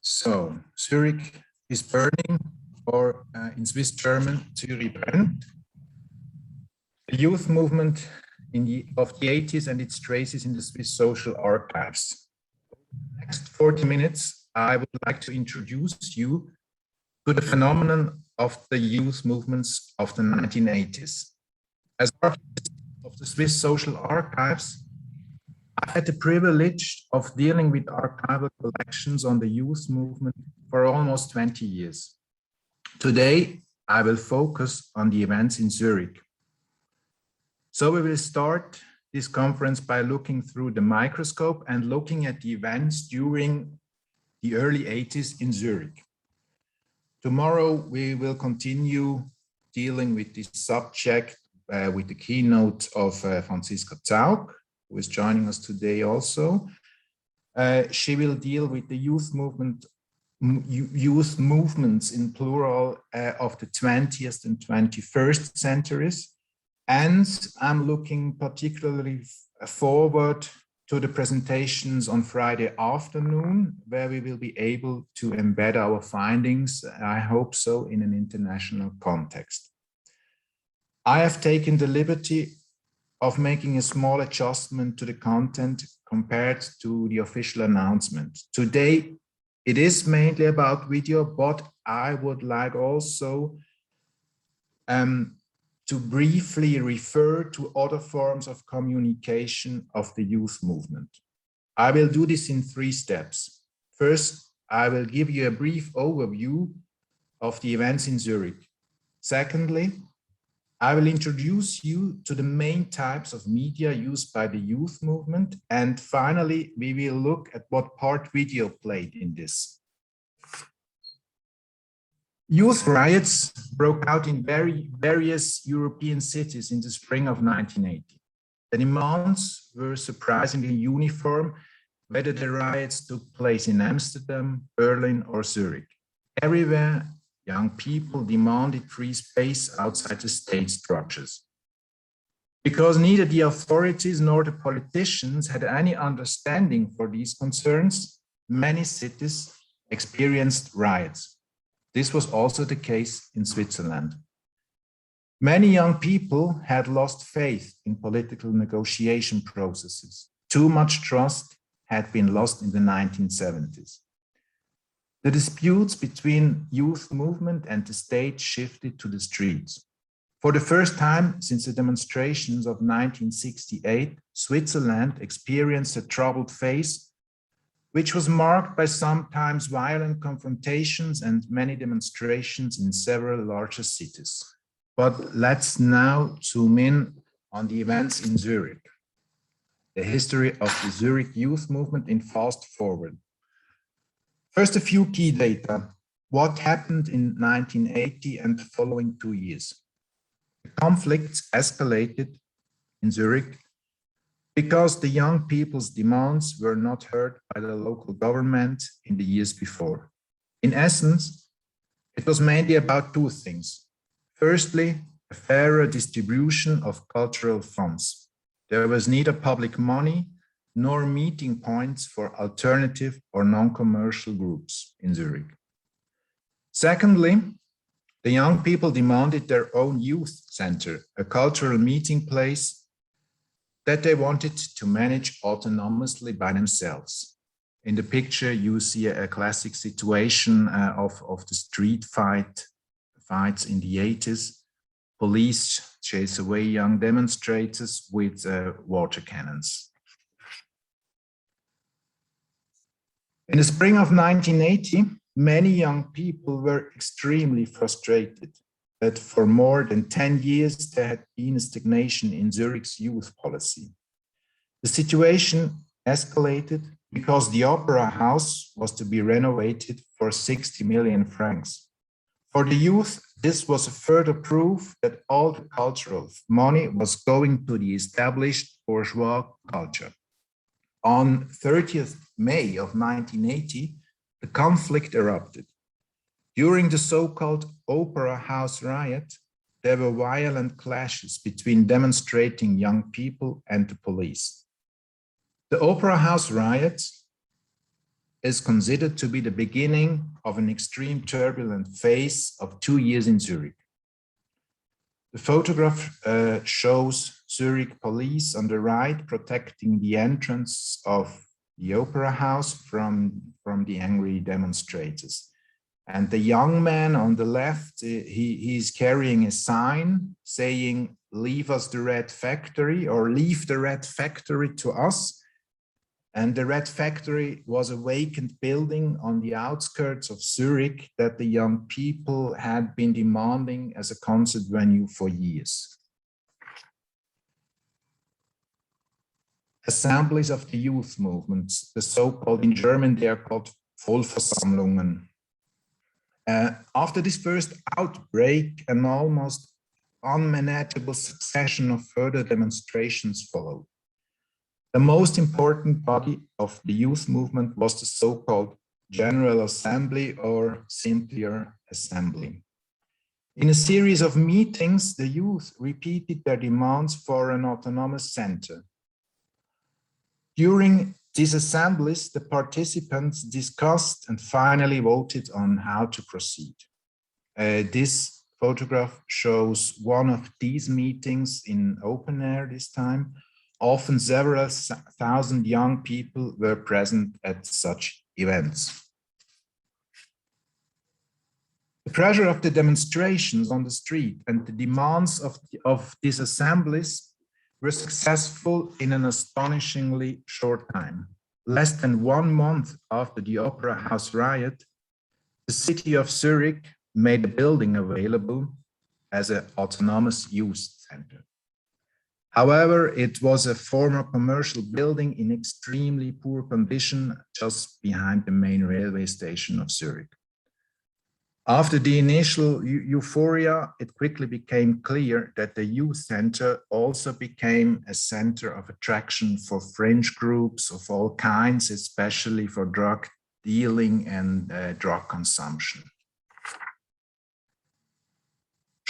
So, Zurich is burning, or in Swiss German, Zürich brennt. The youth movement of the 80s and its traces in the Swiss social archives. Next 40 minutes, I would like to introduce you to the phenomenon of the youth movements of the 1980s. As archivist of the Swiss social archives, I had the privilege of dealing with archival collections on the youth movement for almost 20 years. Today, I will focus on the events in Zurich. So we will start this conference by looking through the microscope and looking at the events during the early 80s in Zurich. Tomorrow, we will continue dealing with this subject with the keynote of Franziska Zaug, who is joining us today also. She will deal with the youth movements in plural of the 20th and 21st centuries. And I'm looking particularly forward to the presentations on Friday afternoon, where we will be able to embed our findings, I hope so, in an international context. I have taken the liberty of making a small adjustment to the content compared to the official announcement. Today, it is mainly about video, but I would like also to briefly refer to other forms of communication of the youth movement. I will do this in 3 steps. First, I will give you a brief overview of the events in Zurich. Secondly, I will introduce you to the main types of media used by the youth movement. And finally, we will look at what part video played in this. Youth riots broke out in various European cities in the spring of 1980. The demands were surprisingly uniform, whether the riots took place in Amsterdam, Berlin, or Zurich. Everywhere, young people demanded free space outside the state structures. Because neither the authorities nor the politicians had any understanding for these concerns, many cities experienced riots. This was also the case in Switzerland. Many young people had lost faith in political negotiation processes. Too much trust had been lost in the 1970s. The disputes between youth movement and the state shifted to the streets. For the first time since the demonstrations of 1968, Switzerland experienced a troubled phase, which was marked by sometimes violent confrontations and many demonstrations in several larger cities. But let's now zoom in on the events in Zurich, the history of the Zurich youth movement in fast forward. First, a few key data. What happened in 1980 and the following 2 years? The conflicts escalated in Zurich because the young people's demands were not heard by the local government in the years before. In essence, it was mainly about two things. Firstly, a fairer distribution of cultural funds. There was neither public money nor meeting points for alternative or non-commercial groups in Zurich. Secondly, the young people demanded their own youth center, a cultural meeting place that they wanted to manage autonomously by themselves. In the picture, you see a classic situation of the street fights in the 80s. Police chase away young demonstrators with water cannons. In the spring of 1980, many young people were extremely frustrated that for more than 10 years there had been a stagnation in Zurich's youth policy. The situation escalated because the opera house was to be renovated for 60 million francs. For the youth, this was a further proof that all the cultural money was going to the established bourgeois culture. On 30th May of 1980, the conflict erupted. During the so-called Opera House riot, there were violent clashes between demonstrating young people and the police. The Opera House riot is considered to be the beginning of an extreme turbulent phase of 2 years in Zurich. The photograph shows Zurich police on the right protecting the entrance of the Opera House from the angry demonstrators. And the young man on the left, he's carrying a sign saying, "Leave us the Red Factory," or "Leave the Red Factory to us." And the Red Factory was a vacant building on the outskirts of Zurich that the young people had been demanding as a concert venue for years. Assemblies of the youth movements, the so-called, in German, they are called Vollversammlungen. After this first outbreak, an almost unmanageable succession of further demonstrations followed. The most important body of the youth movement was the so-called General Assembly, or simpler Assembly. In a series of meetings, the youth repeated their demands for an autonomous center. During these assemblies, the participants discussed and finally voted on how to proceed. This photograph shows one of these meetings in open air this time. Often several thousand young people were present at such events. The pressure of the demonstrations on the street and the demands of these assemblies were successful in an astonishingly short time. Less than 1 month after the Opera House riot, the city of Zurich made a building available as an autonomous youth center. However, it was a former commercial building in extremely poor condition just behind the main railway station of Zurich. After the initial euphoria, it quickly became clear that the youth center also became a center of attraction for fringe groups of all kinds, especially for drug dealing and drug consumption.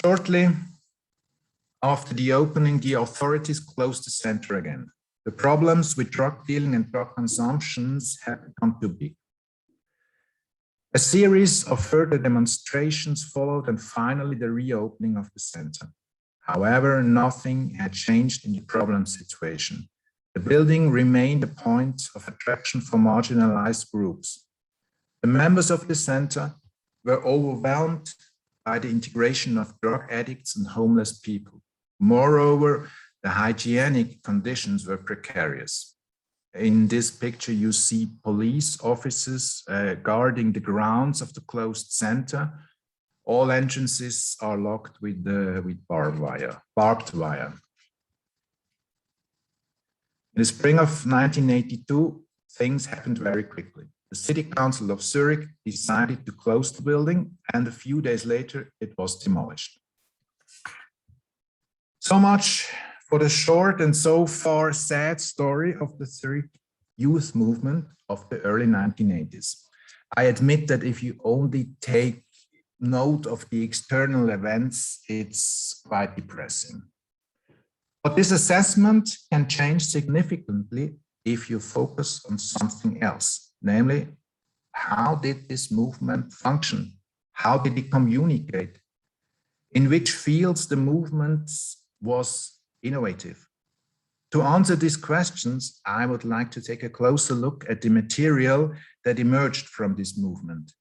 Shortly After the opening, the authorities closed the center again. The problems with drug dealing and drug consumptions had become too big. A series of further demonstrations followed, and finally the reopening of the center. However, nothing had changed in the problem situation. The building remained a point of attraction for marginalized groups. The members of the center were overwhelmed by the integration of drug addicts and homeless people. Moreover, the hygienic conditions were precarious. In this picture, you see police officers guarding the grounds of the closed center. All entrances are locked with barbed wire. In the spring of 1982, things happened very quickly. The City Council of Zurich decided to close the building, and a few days later, it was demolished. So much for the short and so far sad story of the Zurich youth movement of the early 1980s. I admit that if you only take note of the external events, it's quite depressing. But this assessment can change significantly if you focus on something else, namely, how did this movement function? How did it communicate? In which fields the movement was innovative? To answer these questions, I would like to take a closer look at the material that emerged from this movement.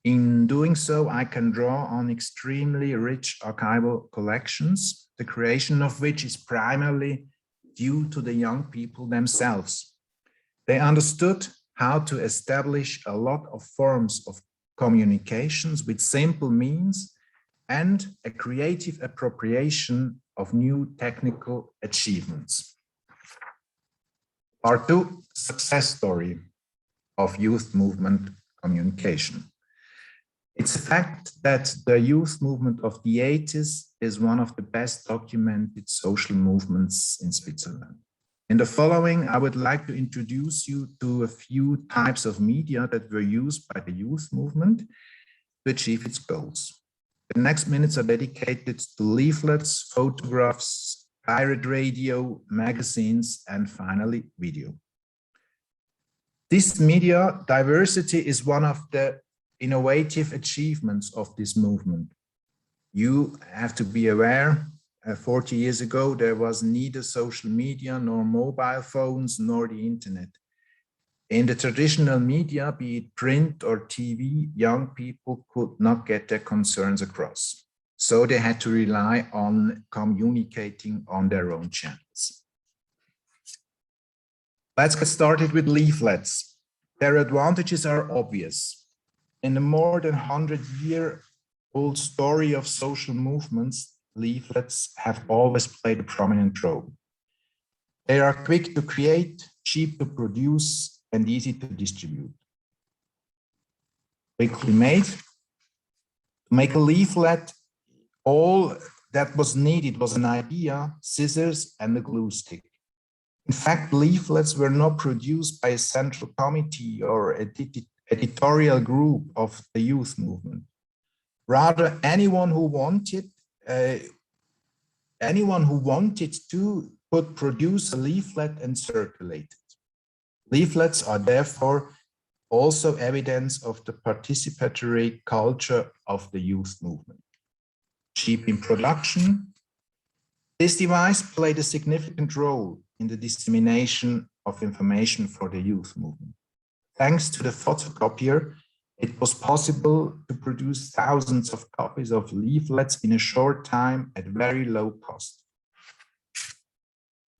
In doing so, I can draw on extremely rich archival collections, the creation of which is primarily due to the young people themselves. They understood how to establish a lot of forms of communications with simple means and a creative appropriation of new technical achievements. Part 2, success story of youth movement communication. It's a fact that the youth movement of the 80s is one of the best documented social movements in Switzerland. In the following, I would like to introduce you to a few types of media that were used by the youth movement to achieve its goals. The next minutes are dedicated to leaflets, photographs, pirate radio, magazines, and finally, video. This media diversity is one of the innovative achievements of this movement. You have to be aware, 40 years ago, there was neither social media, nor mobile phones, nor the internet. In the traditional media, be it print or TV, young people could not get their concerns across. So they had to rely on communicating on their own channels. Let's get started with leaflets. Their advantages are obvious. In the more than 100-year-old story of social movements, leaflets have always played a prominent role. They are quick to create, cheap to produce, and easy to distribute. Quickly made. To make a leaflet, all that was needed was an idea, scissors, and a glue stick. In fact, leaflets were not produced by a central committee or editorial group of the youth movement. Rather, anyone who wanted to could produce a leaflet and circulate it. Leaflets are therefore also evidence of the participatory culture of the youth movement. Cheap in production, this device played a significant role in the dissemination of information for the youth movement. Thanks to the photocopier, it was possible to produce thousands of copies of leaflets in a short time at very low cost.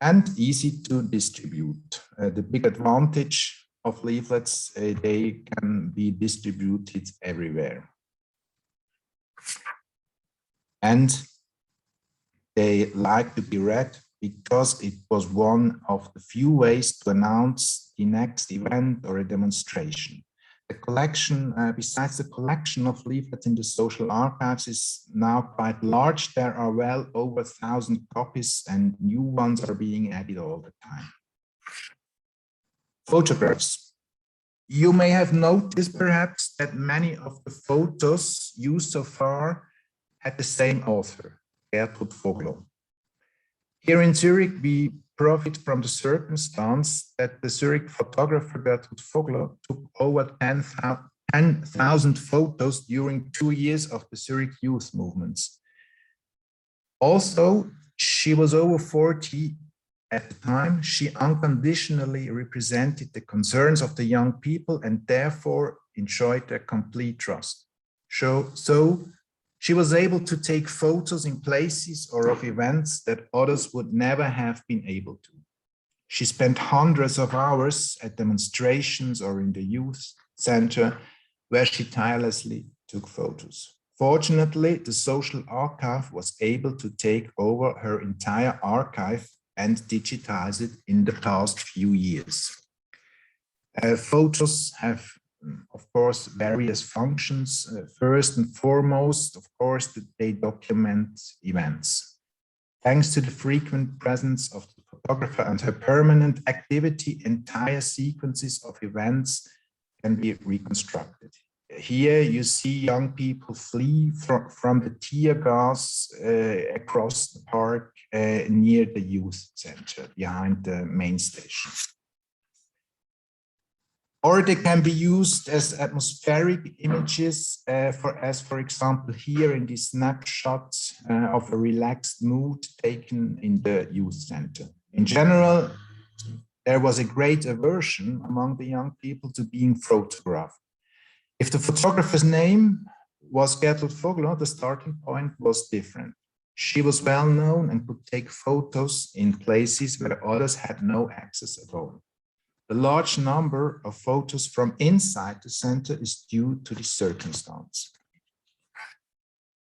And easy to distribute. The big advantage of leaflets, they can be distributed everywhere. And they like to be read because it was one of the few ways to announce the next event or a demonstration. The collection, besides the collection of leaflets in the social archives, is now quite large. There are well over 1,000 copies and new ones are being added all the time. Photographs. You may have noticed perhaps that many of the photos used so far had the same author, Gertrud Vogler. Here in Zurich, we profit from the circumstance that the Zurich photographer Bertolt Vogler took over 10,000 photos during 2 years of the Zurich youth movements. Also, she was over 40 at the time. She unconditionally represented the concerns of the young people and therefore enjoyed their complete trust. So she was able to take photos in places or of events that others would never have been able to. She spent hundreds of hours at demonstrations or in the youth center where she tirelessly took photos. Fortunately, the social archive was able to take over her entire archive and digitize it in the past few years. Photos have, of course, various functions. First and foremost, of course, they document events. Thanks to the frequent presence of the photographer and her permanent activity, entire sequences of events can be reconstructed. Here you see young people flee from the tear gas across the park near the youth center, behind the main station. Or they can be used as atmospheric images, for example, here in this snapshot of a relaxed mood taken in the youth center. In general, there was a great aversion among the young people to being photographed. If the photographer's name was Bertolt Vogler, the starting point was different. She was well known and could take photos in places where others had no access at all. The large number of photos from inside the center is due to this circumstance.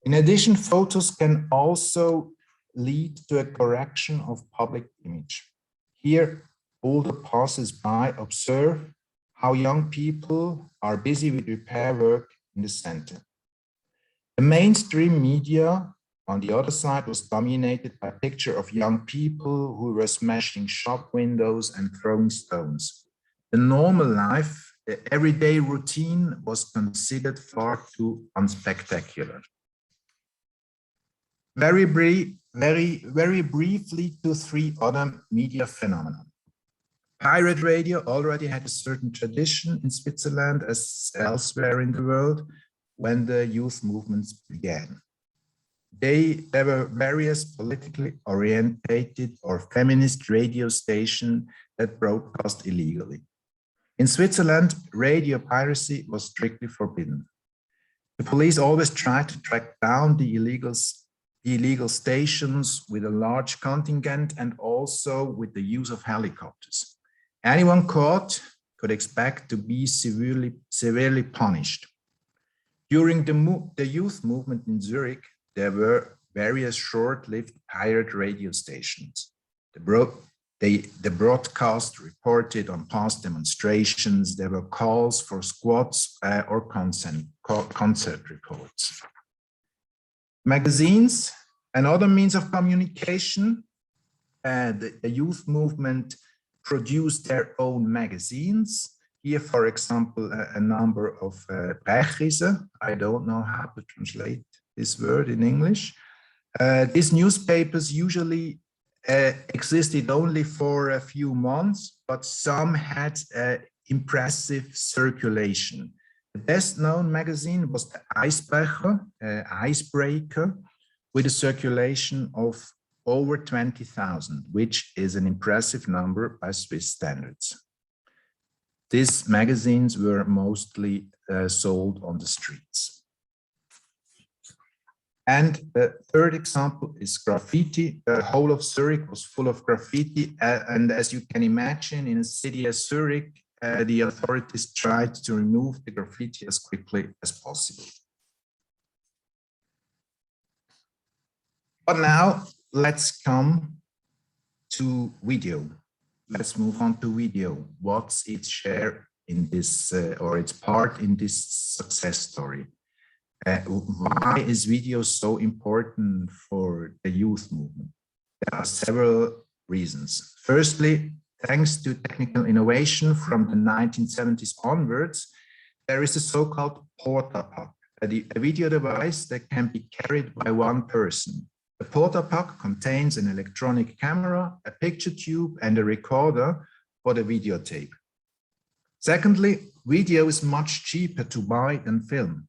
In addition, photos can also lead to a correction of public image. Here, older passers-by observe how young people are busy with repair work in the center. The mainstream media, on the other side, was dominated by a picture of young people who were smashing shop windows and throwing stones. The normal life, the everyday routine, was considered far too unspectacular. Very briefly to 3 other media phenomena. Pirate radio already had a certain tradition in Switzerland as elsewhere in the world when the youth movements began. There were various politically orientated or feminist radio stations that broadcast illegally. In Switzerland, radio piracy was strictly forbidden. The police always tried to track down the illegal stations with a large contingent and also with the use of helicopters. Anyone caught could expect to be severely punished. During the youth movement in Zurich, there were various short-lived pirate radio stations. The broadcast reported on past demonstrations. There were calls for squads or concert reports. Magazines and other means of communication. The youth movement produced their own magazines. Here, for example, a number of Brechrise. I don't know how to translate this word in English. These newspapers usually existed only for a few months, but some had impressive circulation. The best known magazine was the Icebreaker, with a circulation of over 20,000, which is an impressive number by Swiss standards. These magazines were mostly sold on the streets. And the third example is graffiti. The whole of Zurich was full of graffiti. And as you can imagine, in a city as Zurich, the authorities tried to remove the graffiti as quickly as possible. But now let's come to video. Let's move on to video. What's its share in this, or its part in this success story? Why is video so important for the youth movement? There are several reasons. Firstly, thanks to technical innovation from the 1970s onwards, there is a so-called portapak, a video device that can be carried by one person. The porta-pack contains an electronic camera, a picture tube, and a recorder for the videotape. Secondly, video is much cheaper to buy than film.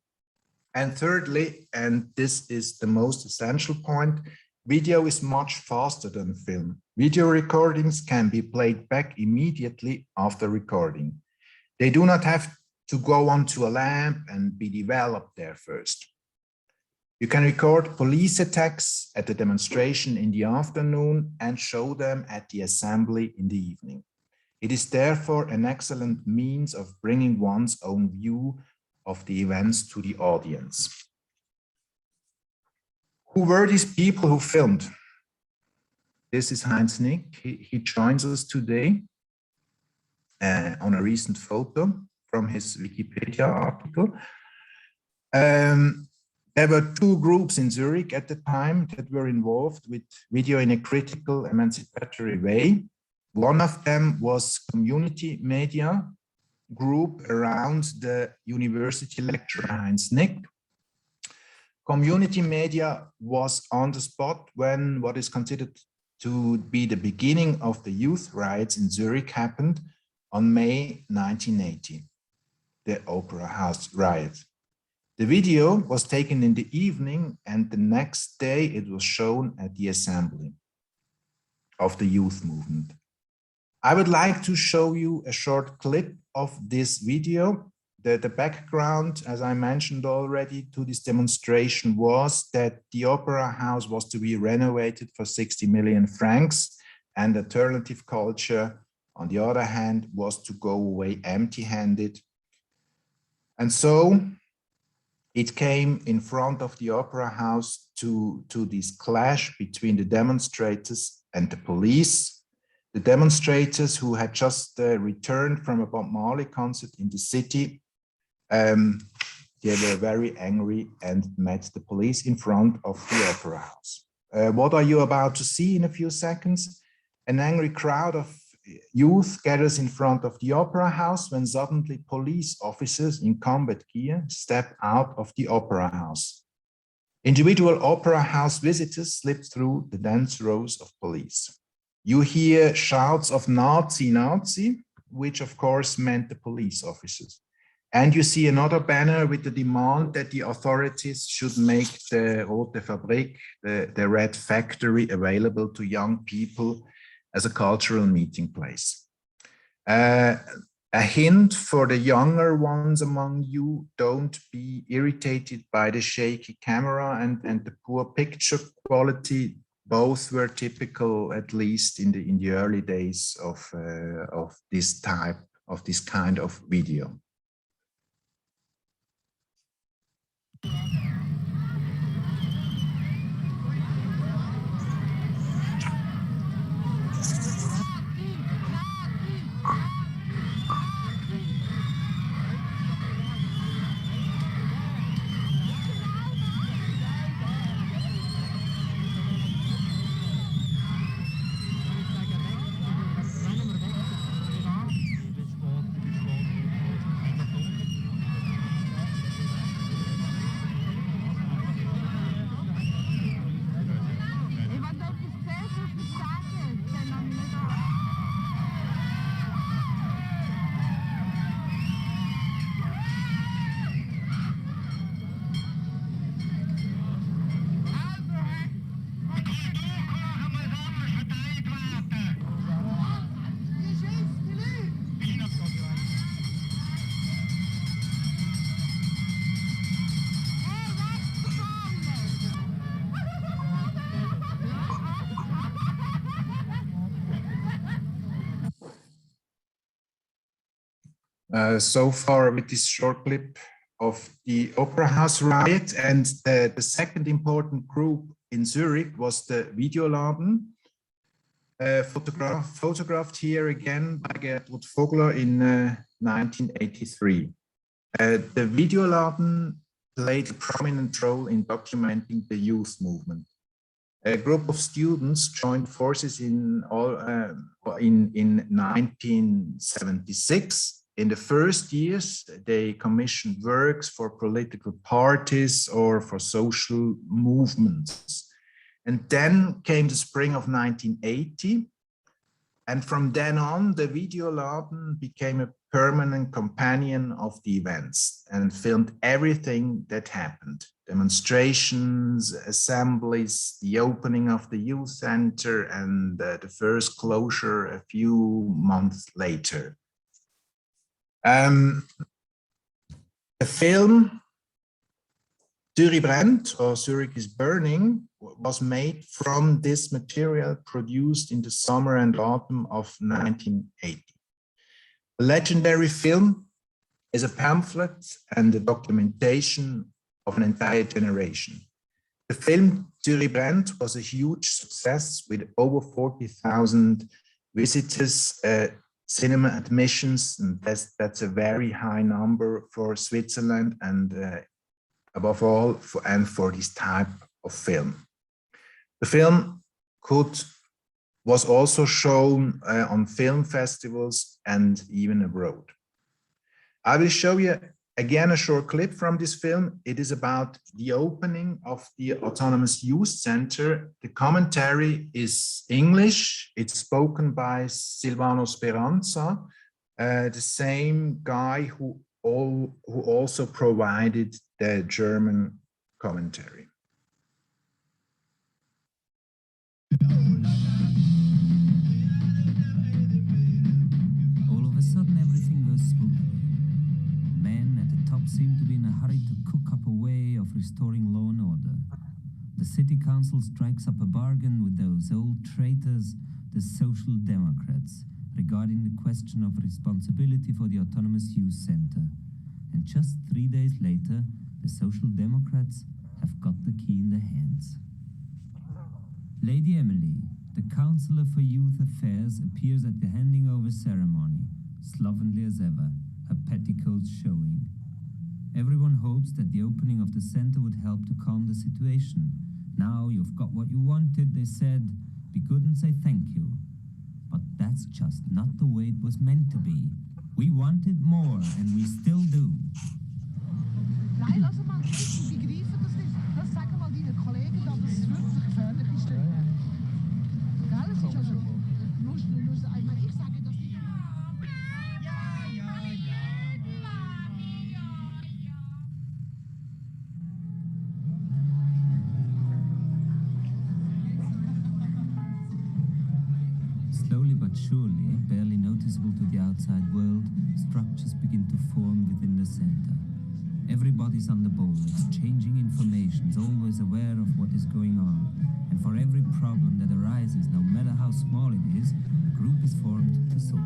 And thirdly, and this is the most essential point, video is much faster than film. Video recordings can be played back immediately after recording. They do not have to go onto a lab and be developed there first. You can record police attacks at the demonstration in the afternoon and show them at the assembly in the evening. It is therefore an excellent means of bringing one's own view of the events to the audience. Who were these people who filmed? This is Heinz Nick. He joins us today on a recent photo from his Wikipedia article. There were two groups in Zurich at the time that were involved with video in a critical, emancipatory way. One of them was community media group around the university lecturer Heinz Nick. Community media was on the spot when what is considered to be the beginning of the youth riots in Zurich happened on May 1980, the Opera House riot. The video was taken in the evening, and the next day it was shown at the assembly of the youth movement. I would like to show you a short clip of this video. The background, as I mentioned already, to this demonstration was that the Opera House was to be renovated for 60 million francs, and alternative culture, on the other hand, was to go away empty-handed. And so it came in front of the Opera House to this clash between the demonstrators and the police. The demonstrators, who had just returned from a Bob Marley concert in the city, they were very angry and met the police in front of the Opera House. What are you about to see in a few seconds? An angry crowd of youth gathers in front of the Opera House when suddenly police officers in combat gear step out of the Opera House. Individual Opera House visitors slip through the dense rows of police. You hear shouts of Nazi, Nazi, which of course meant the police officers. And you see another banner with the demand that the authorities should make the Rote Fabrik, the Red Factory, available to young people as a cultural meeting place. A hint for the younger ones among you: don't be irritated by the shaky camera and the poor picture quality. Both were typical, at least in the early days of this kind of video. So far with this short clip of the Opera House riot, and the second important group in Zurich was the Videoladen, photographed here again by Gertrud Vogler in 1983. The Videoladen played a prominent role in documenting the youth movement. A group of students joined forces in 1976. In the first years, they commissioned works for political parties or for social movements. And then came the spring of 1980. And from then on, the Videoladen became a permanent companion of the events and filmed everything that happened. Demonstrations, assemblies, the opening of the youth center, and the first closure a few months later. The film Zurich brennt, or Zurich is burning, was made from this material produced in the summer and autumn of 1980. The legendary film is a pamphlet and a documentation of an entire generation. The film Zurich brennt was a huge success with over 40,000 visitors, cinema admissions, and that's a very high number for Switzerland and above all for this type of film. The film was also shown on film festivals and even abroad. I will show you again a short clip from this film. It is about the opening of the Autonomous Youth Center. The commentary is English. It's spoken by Silvano Speranza, the same guy who also provided the German commentary. All of a sudden, everything goes smoothly. Men at the top seem to be in a hurry to cook up a way of restoring law and order. The city council strikes up a bargain with those old traitors, the Social Democrats, regarding the question of responsibility for the Autonomous Youth Center. And just 3 days later, the Social Democrats have got the key in their hands. Lady Emily, the Councillor for Youth Affairs, appears at the handing over ceremony, slovenly as ever, her petticoats showing. Everyone hopes that the opening of the center would help to calm the situation. Now you've got what you wanted, they said. Be good and say thank you. But that's just not the way it was meant to be. We wanted more, and we still do. Nein, lass mal die greifen das nicht. Das sagen mal deinen Kollegen, dass es wirklich gefährlich ist. Gell? Es ist also nur, ich sage das nicht. Slowly but surely, barely noticeable to the outside world, structures begin to form within the center. Everybody's on the ball, exchanging information, always aware of what is going on. And for every problem that arises, no matter how small it is, a group is formed to solve it.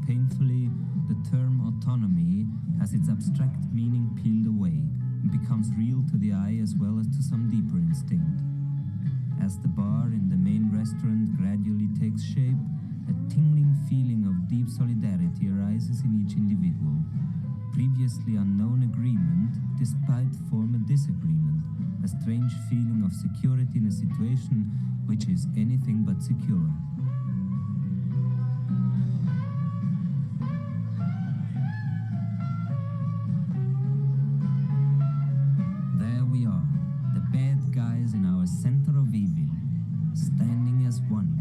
Painfully, the term autonomy has its abstract meaning peeled away and becomes real to the eye as well as to some deeper instinct. As the bar in the main restaurant gradually takes shape, a tingling feeling of deep solidarity arises in each individual. Previously unknown agreement, despite former disagreement, a strange feeling of security in a situation which is anything but secure.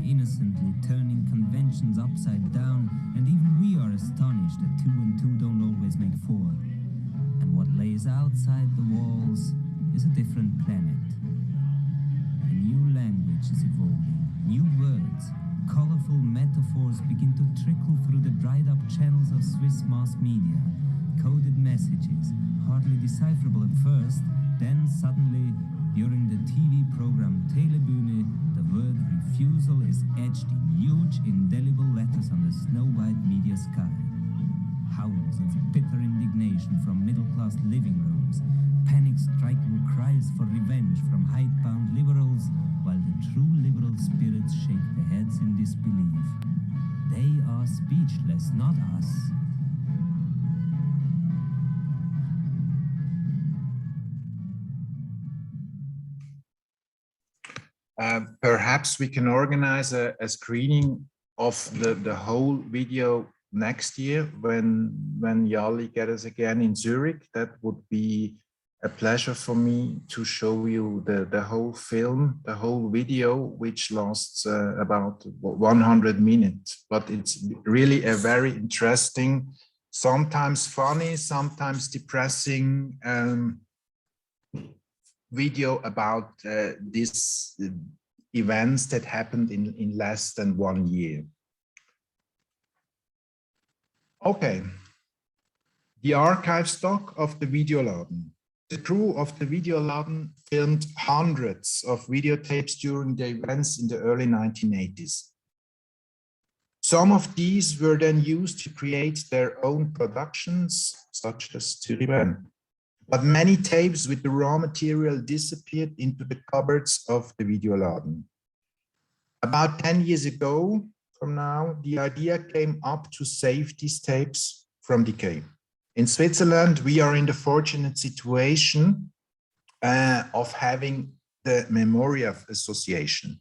Innocently turning conventions upside down, and even we are astonished that 2 and 2 don't always make 4. And what lays outside the walls is a different planet. A new language is evolving, new words, colorful metaphors begin to trickle through the dried up channels of Swiss mass media, coded messages, hardly decipherable at first, then suddenly, during the TV program Telebühne, the word refusal is etched in huge, indelible letters on the snow-white media sky. howls of bitter indignation from middle-class living rooms, panic-striking cries for revenge from hidebound liberals, while the true liberal spirits shake their heads in disbelief. They are speechless, not us. Perhaps we can organize a screening of the whole video next year when IALHI get us again in Zurich. That would be a pleasure for me to show you the whole film, the whole video, which lasts about 100 minutes. But it's really a very interesting, sometimes funny, sometimes depressing video about these events that happened in less than 1 year. Okay, the archive stock of the Videoladen. The crew of the Videoladen filmed hundreds of videotapes during the events in the early 1980s. Some of these were then used to create their own productions, such as Zurich. But many tapes with the raw material disappeared into the cupboards of the Videoladen. About 10 years ago from now, the idea came up to save these tapes from decay. In Switzerland, we are in the fortunate situation of having the Memoriaf Association.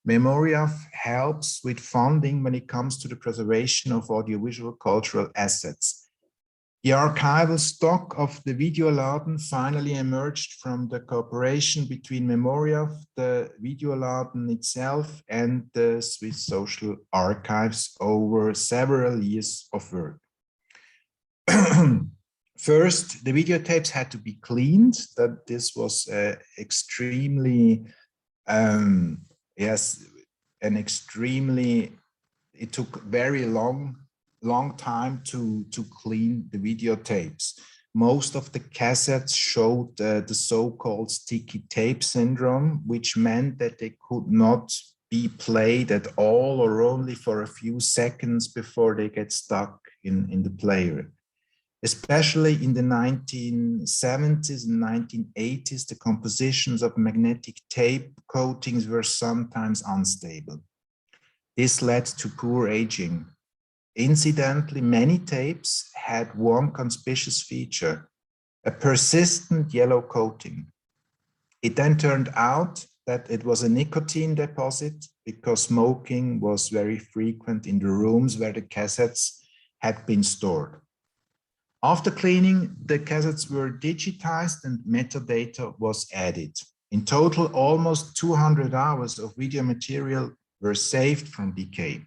Memoriaf helps with funding when it comes to the preservation of audiovisual cultural assets. The archival stock of the Videoladen finally emerged from the cooperation between Memoriaf, the Videoladen itself, and the Swiss Social Archives over several years of work. First, the videotapes had to be cleaned. That this was extremely, it took very long time to clean the videotapes. Most of the cassettes showed the so-called sticky tape syndrome, which meant that they could not be played at all or only for a few seconds before they get stuck in the player. Especially in the 1970s and 1980s, the compositions of magnetic tape coatings were sometimes unstable. This led to poor aging. Incidentally, many tapes had one conspicuous feature, a persistent yellow coating. It then turned out that it was a nicotine deposit because smoking was very frequent in the rooms where the cassettes had been stored. After cleaning, the cassettes were digitized and metadata was added. In total, almost 200 hours of video material were saved from decay.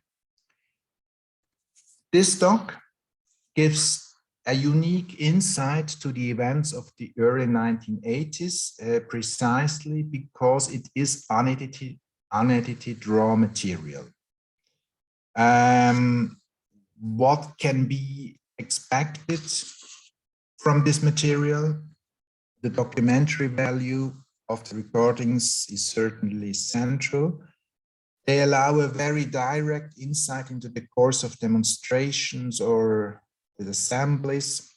This stock gives a unique insight to the events of the early 1980s, precisely because it is unedited raw material. What can be expected from this material? The documentary value of the recordings is certainly central. They allow a very direct insight into the course of demonstrations or the assemblies.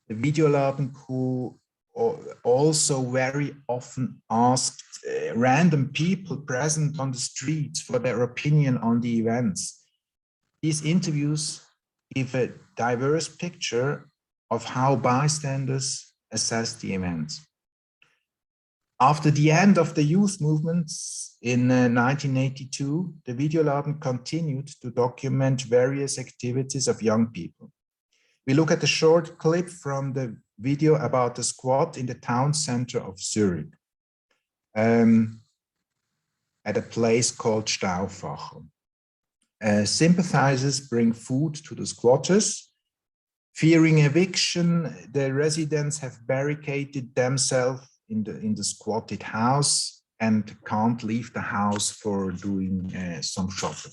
The Videoladen crew also very often asked random people present on the streets for their opinion on the events. These interviews give a diverse picture of how bystanders assess the events. After the end of the youth movements in 1982, the Videoladen continued to document various activities of young people. We look at a short clip from the video about the squat in the town center of Zurich, at a place called Stauffacher. Sympathizers bring food to the squatters. Fearing eviction, the residents have barricaded themselves in the squatted house and can't leave the house for doing some shopping.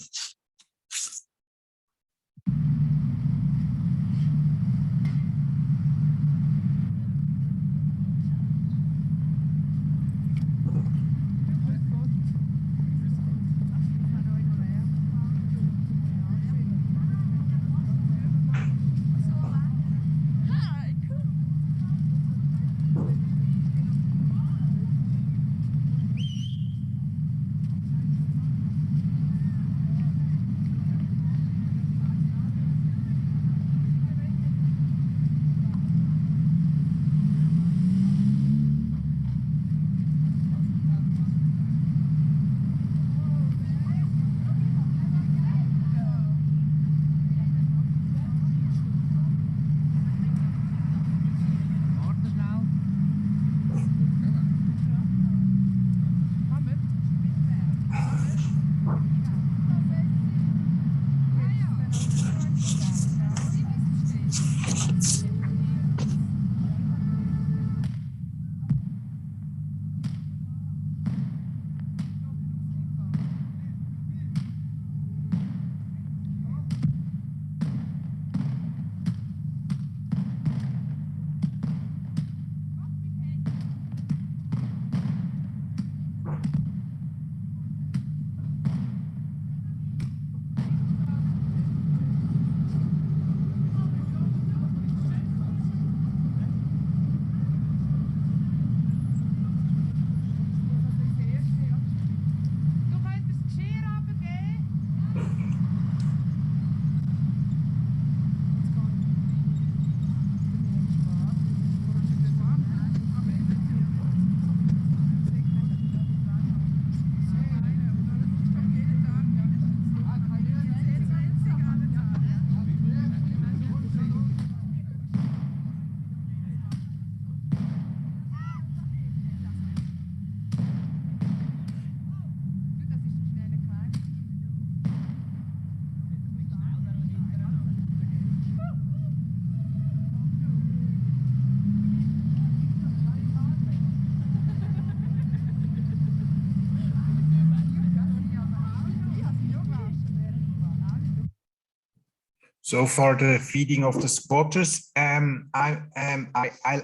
So for the feeding of the squatters, I'll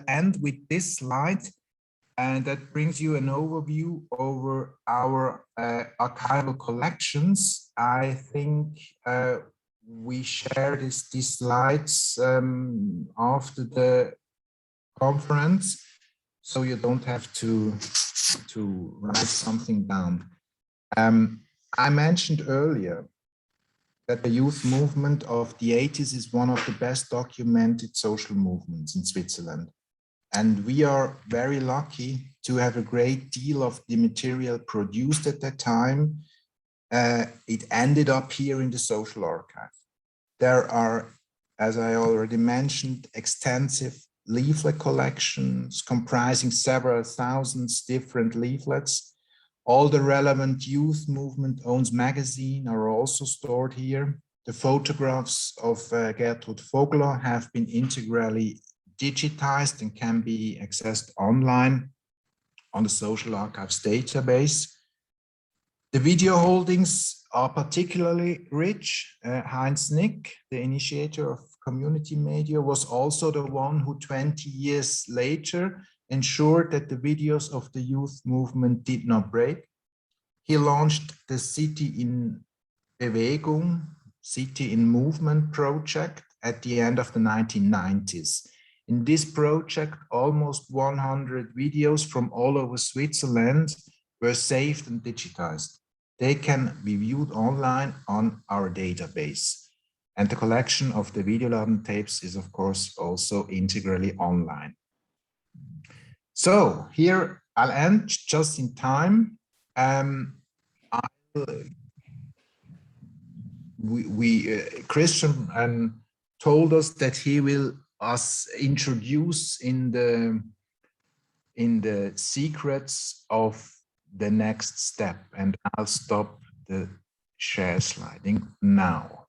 end with this slide, and that brings you an overview over our archival collections. I think we share these slides after the conference, so you don't have to write something down. I mentioned earlier that the youth movement of the 80s is one of the best documented social movements in Switzerland. And we are very lucky to have a great deal of the material produced at that time. It ended up here in the social archive. There are, as I already mentioned, extensive leaflet collections comprising several thousands different leaflets. All the relevant youth movement owns magazine are also stored here. The photographs of Gertrud Vogler have been integrally digitized and can be accessed online on the Social Archives database. The video holdings are particularly rich. Heinz Nick, the initiator of community media, was also the one who 20 years later ensured that the videos of the youth movement did not break. He launched the City in Bewegung, City in Movement project at the end of the 1990s. In this project, almost 100 videos from all over Switzerland were saved and digitized. They can be viewed online on our database. And the collection of the Videoladen tapes is, of course, also integrally online. So here I'll end just in time. Christian told us that he will introduce in the secrets of the next step, and I'll stop the share sliding now.